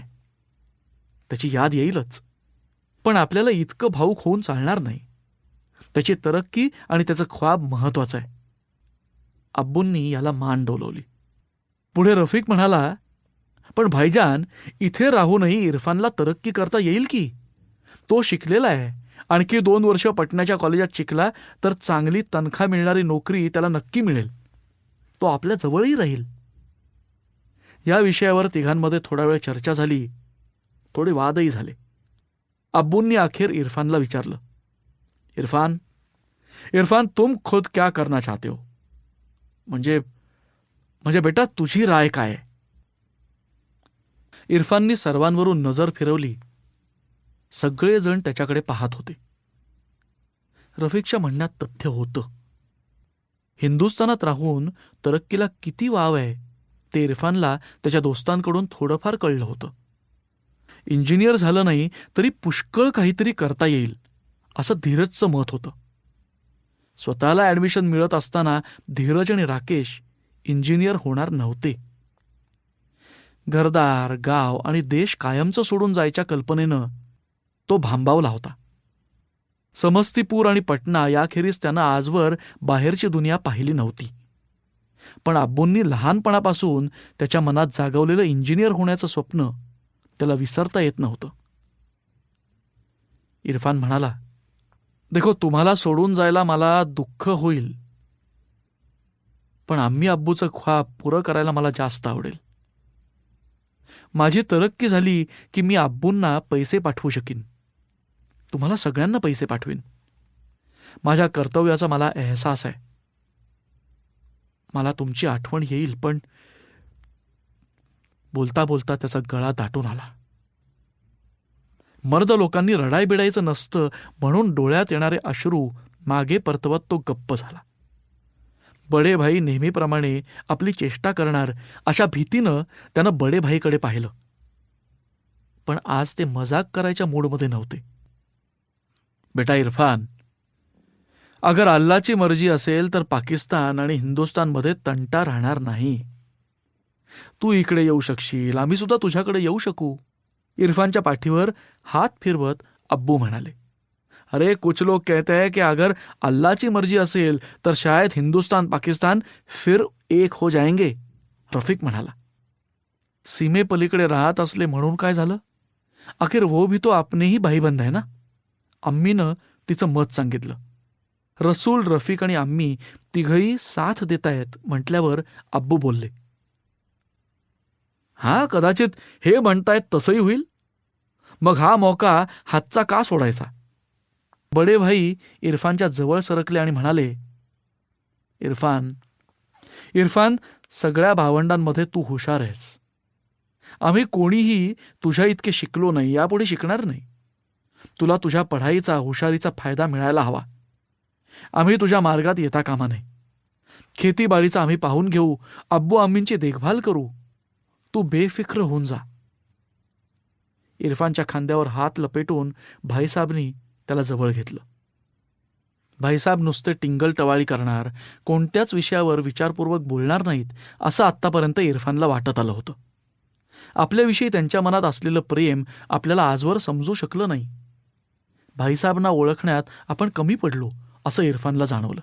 त्याची याद येईलच, पण आपल्याला इतकं भावूक होऊन चालणार नाही. त्याची तरक्की आणि त्याचं ख्वाब महत्वाचं आहे. अब्बूंनी याला मान डोलवली. पुढे रफिक म्हणाला, पण भाईजान, इथे राहूनही इरफानला तरक्की करता येईल की? तो शिकलेला आहे आणखी 2 वर्ष पटण्याच्या कॉलेजात शिकला तर चांगली तनखा मिळणारी नोकरी त्याला नक्की मिळेल. तो आपल्या जवळही राहील. या विषयावर तिघांमध्ये थोडा वेळ चर्चा झाली, थोडे वादही झाले. अब्बूंनी अखेर इरफानला विचारलं, इरफान इरफान तुम खुद क्या करना चाहते हो? म्हणजे बेटा तुझी राय काय आहे? इरफाननी सर्वांवरून नजर फिरवली. सगळेजण त्याच्याकडे पाहत होते. रफिकच्या म्हणण्यात तथ्य होतं. हिंदुस्थानात राहून तरक्कीला किती वाव आहे ते इरफानला त्याच्या दोस्तांकडून थोडंफार कळलं होतं. इंजिनियर झालं नाही तरी पुष्कळ काहीतरी करता येईल असं धीरजचं मत होतं. स्वतःला ॲडमिशन मिळत असताना धीरज आणि राकेश इंजिनियर होणार नव्हते. घरदार, गाव आणि देश कायमचं सोडून जायच्या कल्पनेनं तो भांबावला होता. समस्तीपूर आणि पटना याखेरीज त्यानं आजवर बाहेरची दुनिया पाहिली नव्हती. पण अब्बूंनी लहानपणापासून त्याच्या मनात जागवलेलं इंजिनियर होण्याचं स्वप्न त्याला विसरता येत नव्हतं. इरफान म्हणाला, देखो तुम्हाला सोडून जायला मला दुःख होईल, पण आम्ही अब्बूचं ख्वाब पुरं करायला मला जास्त आवडेल. माझी तरक्की झाली की मी अब्बूंना पैसे पाठवू शकीन. तुम्हाला सगळ्यांना पैसे पाठवीन. माझ्या कर्तव्याचा मला एहसास आहे. मला तुमची आठवण येईल. पण बोलता बोलता त्याचा गळा दाटून आला. मर्द लोकांनी रडाय बिडायचं नसतं म्हणून डोळ्यात येणारे अश्रू मागे परतवत तो गप्प झाला. बडे भाई नेहमीप्रमाणे आपली चेष्टा करणार अशा भीतीनं त्यानं बडे भाईकडे पाहिलं. पण आज ते मजाक करायच्या मूडमध्ये नव्हते. बेटा इरफान, अगर अल्लाची मर्जी असेल तर पाकिस्तान आणि हिंदुस्थानमध्ये तंटा राहणार नाही. तू इकडे येऊ शकशील, आम्ही सुद्धा तुझ्याकडे येऊ शकू. इरफानच्या पाठीवर हात फिरवत अब्बू म्हणाले, अरे कुछ लोग कहते हैं कि अगर अल्लाह की मर्जी असेल तर शायद हिंदुस्तान पाकिस्तान फिर एक हो जाएंगे. रफिक म्हणाला, सीमेपलीकडे राहत असले म्हणून काय झालं? अखेर वो भी तो अपने ही भाईबंद आहे ना. अम्मीनं तिचं मत सांगितलं. रसूल, रफिक आणि अम्मी तिघही साथ देतायत म्हटल्यावर अब्बू बोलले, हा कदाचित हे म्हणतायत तसंही होईल. मग हा मौका हातचा का सोडायचा? बडे भाई इरफानच्या जवळ सरकले आणि म्हणाले, इरफान सगळ्या भावंडांमध्ये तू हुशार आहेस. आम्ही कोणीही तुझ्या इतके शिकलो नाही, यापुढे शिकणार नाही. तुला तुझ्या पढाईचा, हुशारीचा फायदा मिळायला हवा. आम्ही तुझ्या मार्गात येता कामा नये. खेतीबाडीचा आम्ही पाहून घेऊ, अब्बू आम्मींची देखभाल करू. तू बेफिक्र होऊन जा. इरफानच्या खांद्यावर हात लपेटून भाईसाहेबनी त्याला जवळ घेतलं. भाईसाहेब नुसते टिंगल टवाळी करणार, कोणत्याच विषयावर विचारपूर्वक बोलणार नाहीत असं आत्तापर्यंत इरफानला वाटत आलं होतं. आपल्याविषयी त्यांच्या मनात असलेलं प्रेम आपल्याला आजवर समजू शकलं नाही. भाईसाहेबांना ओळखण्यात आपण कमी पडलो असं इरफानला जाणवलं.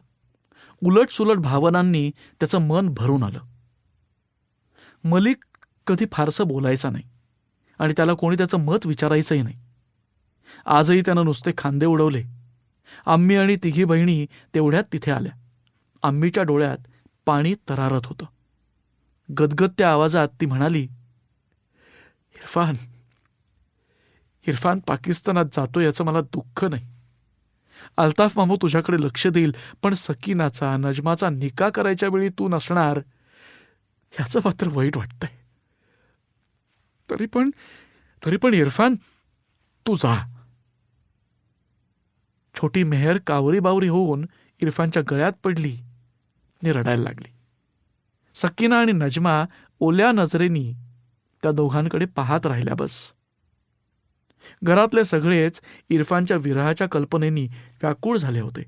उलटसुलट भावनांनी त्याचं मन भरून आलं. मलिक कधी फारसं बोलायचा नाही आणि त्याला कोणी त्याचं मत विचारायचंही नाही. आजही त्यानं नुसते खांदे उडवले. आम्मी आणि तिघी बहिणी तेवढ्यात तिथे आल्या. आम्मीच्या डोळ्यात पाणी तरारत होतं. गदगदत्या आवाजात ती म्हणाली, इरफान पाकिस्तानात जातो याचं मला दुःख नाही. अल्ताफ मामू तुझ्याकडे लक्ष देईल, पण सकीनाचा, नजमाचा निकाह करायच्या वेळी तू नसणार याचं मात्र वाईट वाटतंय. तरी पण इरफान तू जा. छोटी मेहर कावरी बावरी होऊन इरफानच्या गळ्यात पडली आणि रडायला लागली. सकीना आणि नजमा ओल्या नजरेनी त्या दोघांकडे पाहत राहिल्या बस. घरातले सगळेच इरफानच्या विरहाच्या कल्पनेनी व्याकुळ झाले होते.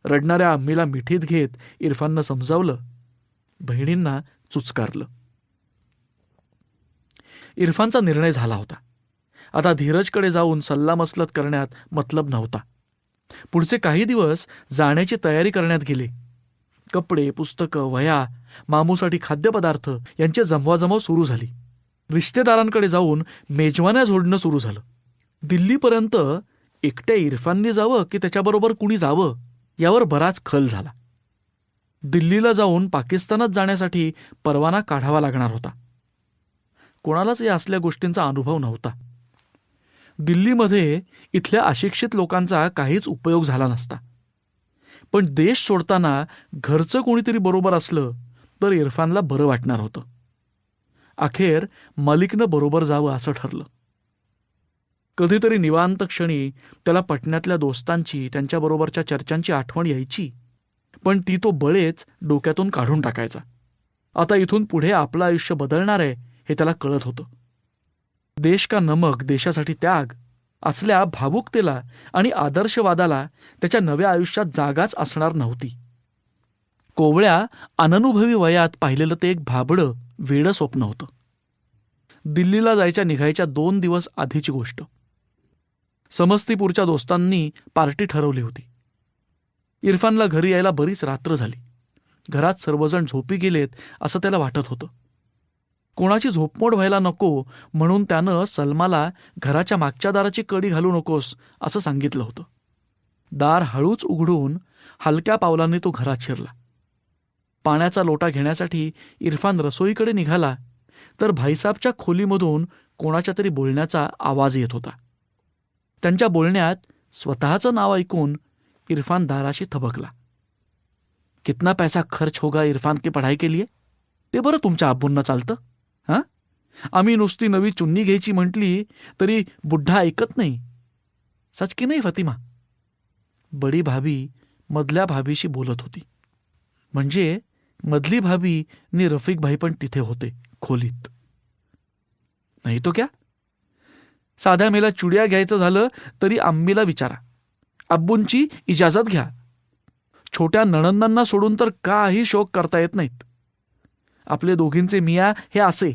रडणाऱ्या अम्मीला मिठीत घेत इरफाननं समजावलं, बहिणींना चुचकारलं. इरफानचा निर्णय झाला होता. आता धीरजकडे जाऊन सल्लामसलत करण्यात मतलब नव्हता. पुढचे काही दिवस जाण्याची तयारी करण्यात गेले. कपडे, पुस्तकं, वह्या, मामूसाठी खाद्यपदार्थ यांची जमवाजमव सुरू झाली. रिश्तेदारांकडे जाऊन मेजवान्या जोडणं सुरू झालं. दिल्लीपर्यंत एकट्या इरफानने जावं की त्याच्याबरोबर कुणी जावं यावर बराच खल झाला. दिल्लीला जाऊन पाकिस्तानात जाण्यासाठी परवाना काढावा लागणार होता. कोणालाच या असल्या गोष्टींचा अनुभव नव्हता. दिल्लीमध्ये इथल्या अशिक्षित लोकांचा काहीच उपयोग झाला नसता. पण देश सोडताना घरचं कोणीतरी बरोबर असलं तर इरफानला बरं वाटणार होतं. अखेर मलिकनं बरोबर जावं असं ठरलं. कधीतरी निवांत क्षणी त्याला पटण्यातल्या दोस्तांची, त्यांच्याबरोबरच्या चर्चांची आठवण यायची, पण ती तो बळेच डोक्यातून काढून टाकायचा. आता इथून पुढे आपलं आयुष्य बदलणार आहे हे त्याला कळत होतं. देश का नमक, देशासाठी त्याग असल्या भावुकतेला आणि आदर्शवादाला त्याच्या नव्या आयुष्यात जागाच असणार नव्हती. कोवळ्या अननुभवी वयात पाहिलेलं ते एक भाबडं वेडं स्वप्न होतं. दिल्लीला जायच्या निघायच्या 2 दिवस आधीची गोष्ट. समस्तीपूरच्या दोस्तांनी पार्टी ठरवली होती. इरफानला घरी यायला बरीच रात्र झाली. घरात सर्वजण झोपी गेलेत असं त्याला वाटत होतं. कोणाची झोपमोड व्हायला नको म्हणून त्यानं सलमाला घराच्या मागच्या दाराची कडी घालू नकोस असं सांगितलं होतं. दार हळूच उघडून हलक्या पावलांनी तो घरात शिरला. पाण्याचा लोटा घेण्यासाठी इरफान रसोईकडे निघाला तर भाईसाबच्या खोलीमधून कोणाच्या तरी बोलण्याचा आवाज येत होता. त्यांच्या बोलण्यात स्वतःचं नाव ऐकून इरफान दाराशी थबकला. कितना पैसा खर्च होगा इरफान की पढाई के लिए? ते बरं तुमच्या अब्बूंना चालतं. हां, आम्ही नुसती नवी चुन्नी घ्यायची म्हटली तरी बुड्ढा ऐकत नाही. सच की नाही फातिमा? बडी भाभी मधल्या भाभीशी बोलत होती. म्हणजे मधली भाभी आणि रफिक भाई पण तिथे होते खोलीत. नाही तो क्या? साध्या मेला चुड्या घ्यायचं झालं तरी आम्मीला विचारा, अब्बूंची इजाजत घ्या. छोट्या नणंदांना सोडून तर काही शोक करता येत नाहीत. आपले दोघींचे मिया हे असे.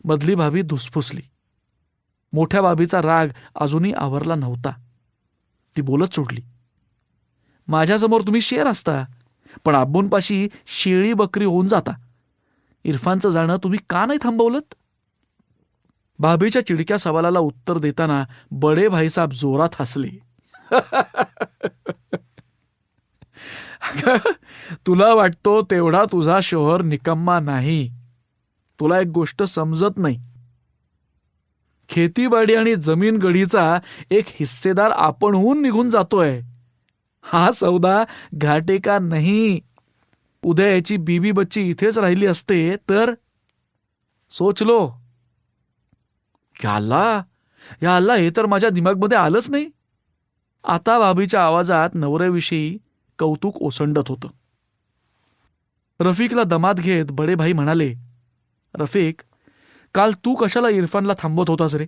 मधली भाभी धुसफुसली. मोठ्या भाभीचा राग अजूनही आवरला नव्हता. ती बोलत सोडली, माझ्यासमोर तुम्ही शेर असता पण अब्बूंपाशी शेळी बकरी होऊन जाता. इरफानचं जाणं तुम्ही का नाही थांबवलंत? भाभीच्या चिडक्या सवालाला उत्तर देताना बडे भाईसाब जोरात हसले. तुला वाटतो तेवढा तुझा शोहर निकम्मा नाही. तुला एक गोष्ट समजत नाही. खेतीबाडी आणि जमीन गढीचा एक हिस्सेदार आपणहून निघून जातोय. हा सौदा घाटे का नाही. उद्या याची बीबी बच्ची इथेच राहिली असते तर सोच लो. या अल्ला, हे तर माझ्या दिमागमध्ये आलंच नाही. आता भाभीच्या आवाजात नवऱ्याविषयी कौतुक ओसंडत होतं. रफिकला दमात घेत बडे भाई म्हणाले, रफिक, काल तू कशाला इरफानला थांबवत होतास रे?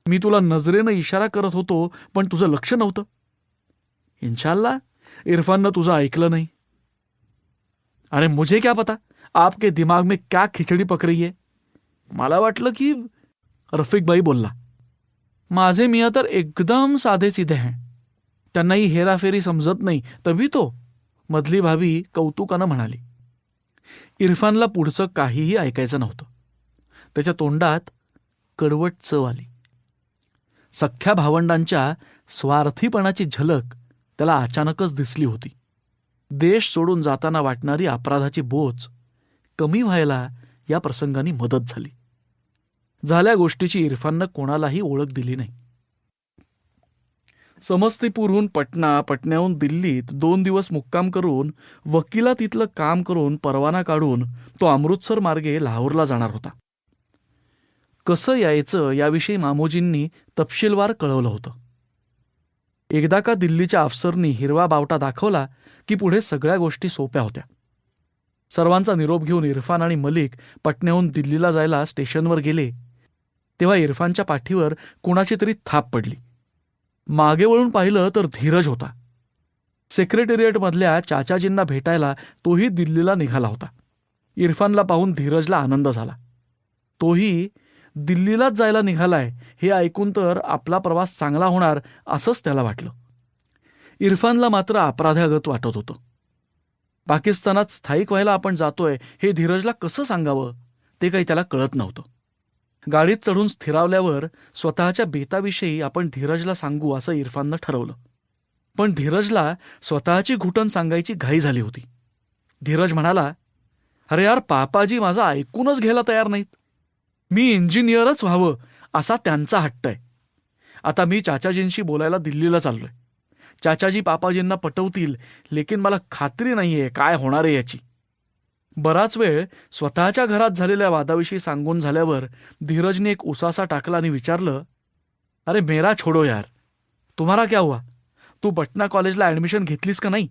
मी तुला नजरेनं इशारा करत होतो पण तुझं लक्ष नव्हतं. इंशाल्लाह इरफाननं तुझं ऐकलं नाही. अरे मुझे क्या पता आपके दिमाग में क्या खिचडी पक रही है. मला वाटलं की. रफिक भाई बोलला, माझे मिया तर एकदम साधे सीधे हैं. त्यांनाही हेराफेरी समजत नाही. तभी तो. मधली भाभी कौतुकानं म्हणाली. इरफानला पुढचं काहीही ऐकायचं नव्हतं. त्याच्या तोंडात कडवट चव आली. सख्ख्या भावंडांच्या स्वार्थीपणाची झलक त्याला अचानकच दिसली होती. देश सोडून जाताना वाटणारी अपराधाची बोच कमी व्हायला या प्रसंगाने मदत झाली. झाल्या गोष्टीची इरफाननं कोणालाही ओळख दिली नाही. समस्तीपूरहून पटना, पटण्याहून दिल्लीत 2 दिवस मुक्काम करून वकिलात इथलं काम करून परवाना काढून तो अमृतसर मार्गे लाहोरला जाणार होता. कसं यायचं याविषयी मामोजींनी तपशीलवार कळवलं होतं. एकदा का दिल्लीच्या अफसरनी हिरवा बावटा दाखवला की पुढे सगळ्या गोष्टी सोप्या होत्या. सर्वांचा निरोप घेऊन इरफान आणि मलिक पटण्याहून दिल्लीला जायला स्टेशनवर गेले तेव्हा इरफानच्या पाठीवर कुणाची तरी थाप पडली. मागे वळून पाहिलं तर धीरज होता. सेक्रेटेरिएटमधल्या चाचाजींना भेटायला तोही दिल्लीला निघाला होता. इरफानला पाहून धीरजला आनंद झाला. तोही दिल्लीलाच जायला निघालाय हे ऐकून तर आपला प्रवास चांगला होणार असंच त्याला वाटलं. इरफानला मात्र अपराध्यागत वाटत होतं. पाकिस्तानात स्थायिक व्हायला आपण जातोय हे धीरजला कसं सांगावं ते काही त्याला कळत नव्हतं. गाडीत चढून स्थिरावल्यावर स्वतःच्या बेताविषयी आपण धीरजला सांगू असं इरफाननं ठरवलं. पण धीरजला स्वतःची घुटण सांगायची घाई झाली होती. धीरज म्हणाला, अरे यार, पापाजी माझं ऐकूनच घ्यायला तयार नाहीत. मी इंजिनियरच व्हावं असा त्यांचा हट्ट आहे. आता मी चाचाजींशी बोलायला दिल्लीला चाललोय. चाचाजी पापाजींना पटवतील, लेकिन मला खात्री नाहीये काय होणार आहे याची. बराच वेळ स्वतःच्या घरात झालेल्या वादाविषयी सांगून झाल्यावर धीरजने एक उसासा टाकला आणि विचारलं, अरे मेरा छोडो यार, तुम्हारा क्या हुआ? तू पटना कॉलेजला ॲडमिशन घेतलीस का नाही?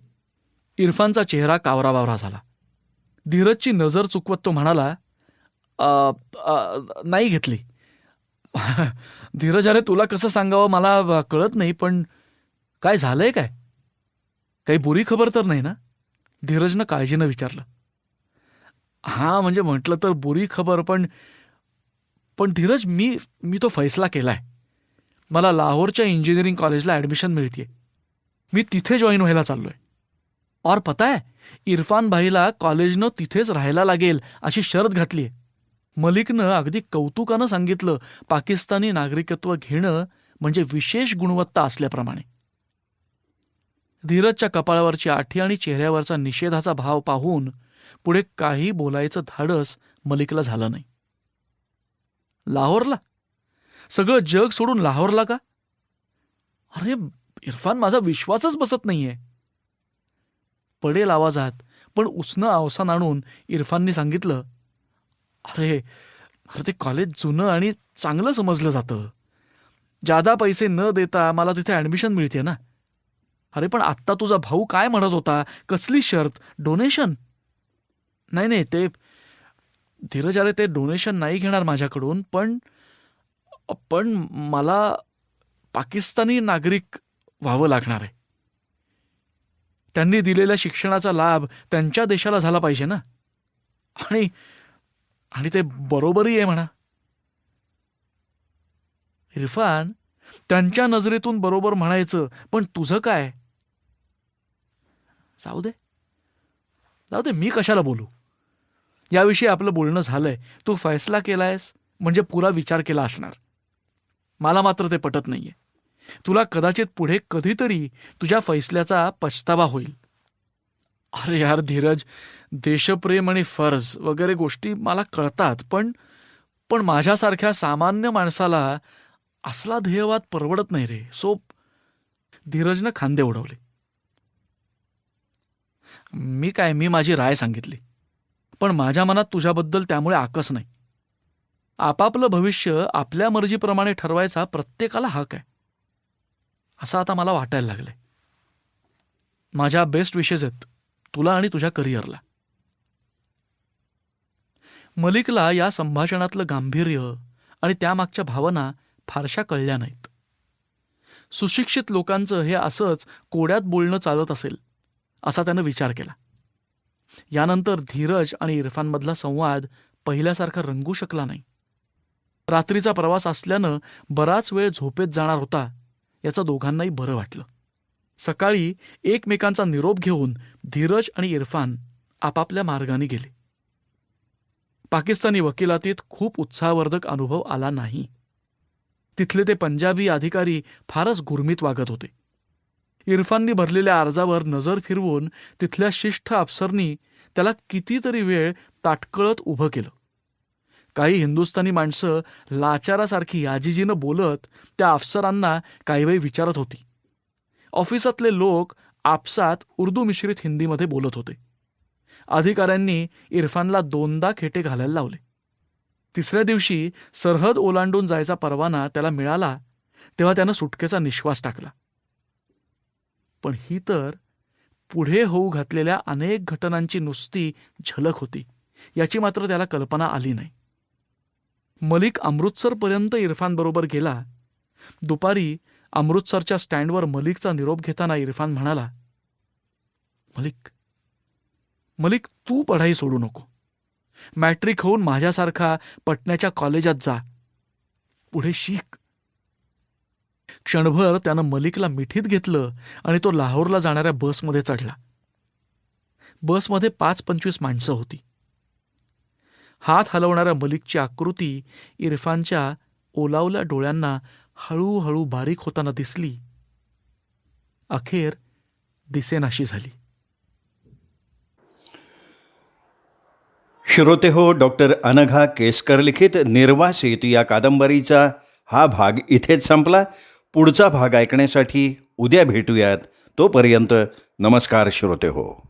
इरफानचा चेहरा कावराबावरा झाला. धीरजची नजर चुकवत तो म्हणाला, नाही घेतली. धीरज, अरे तुला कसं सांगावं मला कळत नाही, पण काय झालंय काय? काही बुरी खबर तर नाही ना? धीरजनं काळजीनं विचारलं. हां, म्हणजे म्हटलं तर बुरी खबर, पण धीरज, मी तो फैसला केलाय. मला लाहोरच्या इंजिनिअरिंग कॉलेजला ॲडमिशन मिळतेय. मी तिथे जॉईन व्हायला चाललोय. और पता है, इरफान भाईला कॉलेजनं तिथेच राहायला लागेल अशी शर्त घातलीय. मलिकनं अगदी कौतुकानं सांगितलं, पाकिस्तानी नागरिकत्व घेणं म्हणजे विशेष गुणवत्ता असल्याप्रमाणे. धीरजच्या कपाळावरची आठी आणि चेहऱ्यावरचा निषेधाचा भाव पाहून पुढे काही बोलायचं धाडस मलिकला झालं नाही. लाहोरला? सगळं जग सोडून लाहोरला का? अरे इरफान, माझा विश्वासच बसत नाहीये. पडेल आवाजात पण उसनं अवसान आणून इरफाननी सांगितलं, अरे ते कॉलेज जुनं आणि चांगलं समजलं जातं. जादा पैसे न देता मला तिथे ॲडमिशन मिळते ना. अरे पण आत्ता तुझा भाऊ काय म्हणत होता? कसली शर्त? डोनेशन? नाही, ते धीरज, अरे ते डोनेशन नाही घेणार माझ्याकडून, पण मला पाकिस्तानी नागरिक व्हावं लागणार आहे. त्यांनी दिलेल्या शिक्षणाचा लाभ त्यांच्या देशाला झाला पाहिजे ना. आणि ते बरोबरही आहे म्हणा. इरफान, त्यांच्या नजरेतून बरोबर म्हणायचं, पण तुझं काय? जाऊ दे, मी कशाला बोलू? याविषयी आपलं बोलणं झालंय. तू फैसला केलायस म्हणजे पुरा विचार केला असणार. मला मात्र ते पटत नाहीये. तुला कदाचित पुढे कधीतरी तुझ्या फैसल्याचा पछतावा होईल. अरे यार धीरज, देशप्रेम आणि फर्ज वगैरे गोष्टी मला कळतात, पण माझ्यासारख्या सामान्य माणसाला असला ध्येयवाद परवडत नाही रे. धीरजनं खांदे उडवले. मी माझी राय सांगितली, पण माझ्या मनात तुझ्याबद्दल त्यामुळे आकस नाही. आपापलं भविष्य आपल्या मर्जीप्रमाणे ठरवायचा प्रत्येकाला हक आहे, असं आता मला वाटायला लागलंय. माझ्या बेस्ट विशेस आहेत तुला आणि तुझ्या करिअरला. मलिकला या संभाषणातलं गांभीर्य आणि त्यामागच्या भावना फारशा कळल्या नाहीत. सुशिक्षित लोकांचं हे असंच कोड्यात बोलणं चालत असेल असा त्यानं विचार केला. यानंतर धीरज आणि इरफानमधला संवाद पहिल्यासारखा रंगू शकला नाही. रात्रीचा प्रवास असल्यानं बराच वेळ झोपेत जाणार होता याचं दोघांनाही बरं वाटलं. सकाळी एकमेकांचा निरोप घेऊन धीरज आणि इरफान आपापल्या मार्गाने गेले. पाकिस्तानी वकिलातीत खूप उत्साहवर्धक अनुभव आला नाही. तिथले ते पंजाबी अधिकारी फारच गुरमीत वागत होते. इरफाननी भरलेल्या अर्जावर नजर फिरवून तिथल्या शिष्ट अफसरनी त्याला कितीतरी वेळ ताटकळत उभं केलं. काही हिंदुस्थानी माणसं लाचारासारखी आजिजीनं बोलत त्या अफसरांना काही वेळ विचारत होती. ऑफिसातले लोक आपसात उर्दू मिश्रित हिंदीमध्ये बोलत होते. अधिकाऱ्यांनी इरफानला 2दा खेटे घालायला लावले. तिसऱ्या दिवशी सरहद ओलांडून जायचा परवाना त्याला मिळाला तेव्हा त्यानं सुटकेचा निश्वास टाकला. पण ही तर पुढे होऊ घातलेल्या अनेक घटनांची नुसती झलक होती याची मात्र त्याला कल्पना आली नाही. मलिक अमृतसरपर्यंत इरफानबरोबर गेला. दुपारी अमृतसरच्या स्टँडवर मलिकचा निरोप घेताना इरफान म्हणाला, मलिक तू पढाई सोडू नको. मॅट्रिक होऊन माझ्यासारखा पटण्याच्या कॉलेजात जा, पुढे शिक. क्षणभर त्यानं मलिकला मिठीत घेतलं आणि तो लाहोरला जाणाऱ्या बसमध्ये चढला. बसमध्ये 5-25 माणसं होती. हात हलवणाऱ्या मलिकची आकृती इरफानच्या ओलावल्या डोळ्यांना हळूहळू बारीक होताना दिसली. अखेर दिसेनाशी झाली.
श्रोते हो, डॉक्टर अनघा केसकर लिखित निर्वासित या कादंबरीचा हा भाग इथेच संपला. पुढचा भाग ऐकण्यासाठी उद्या भेटूयात. तोपर्यंत नमस्कार श्रोते हो.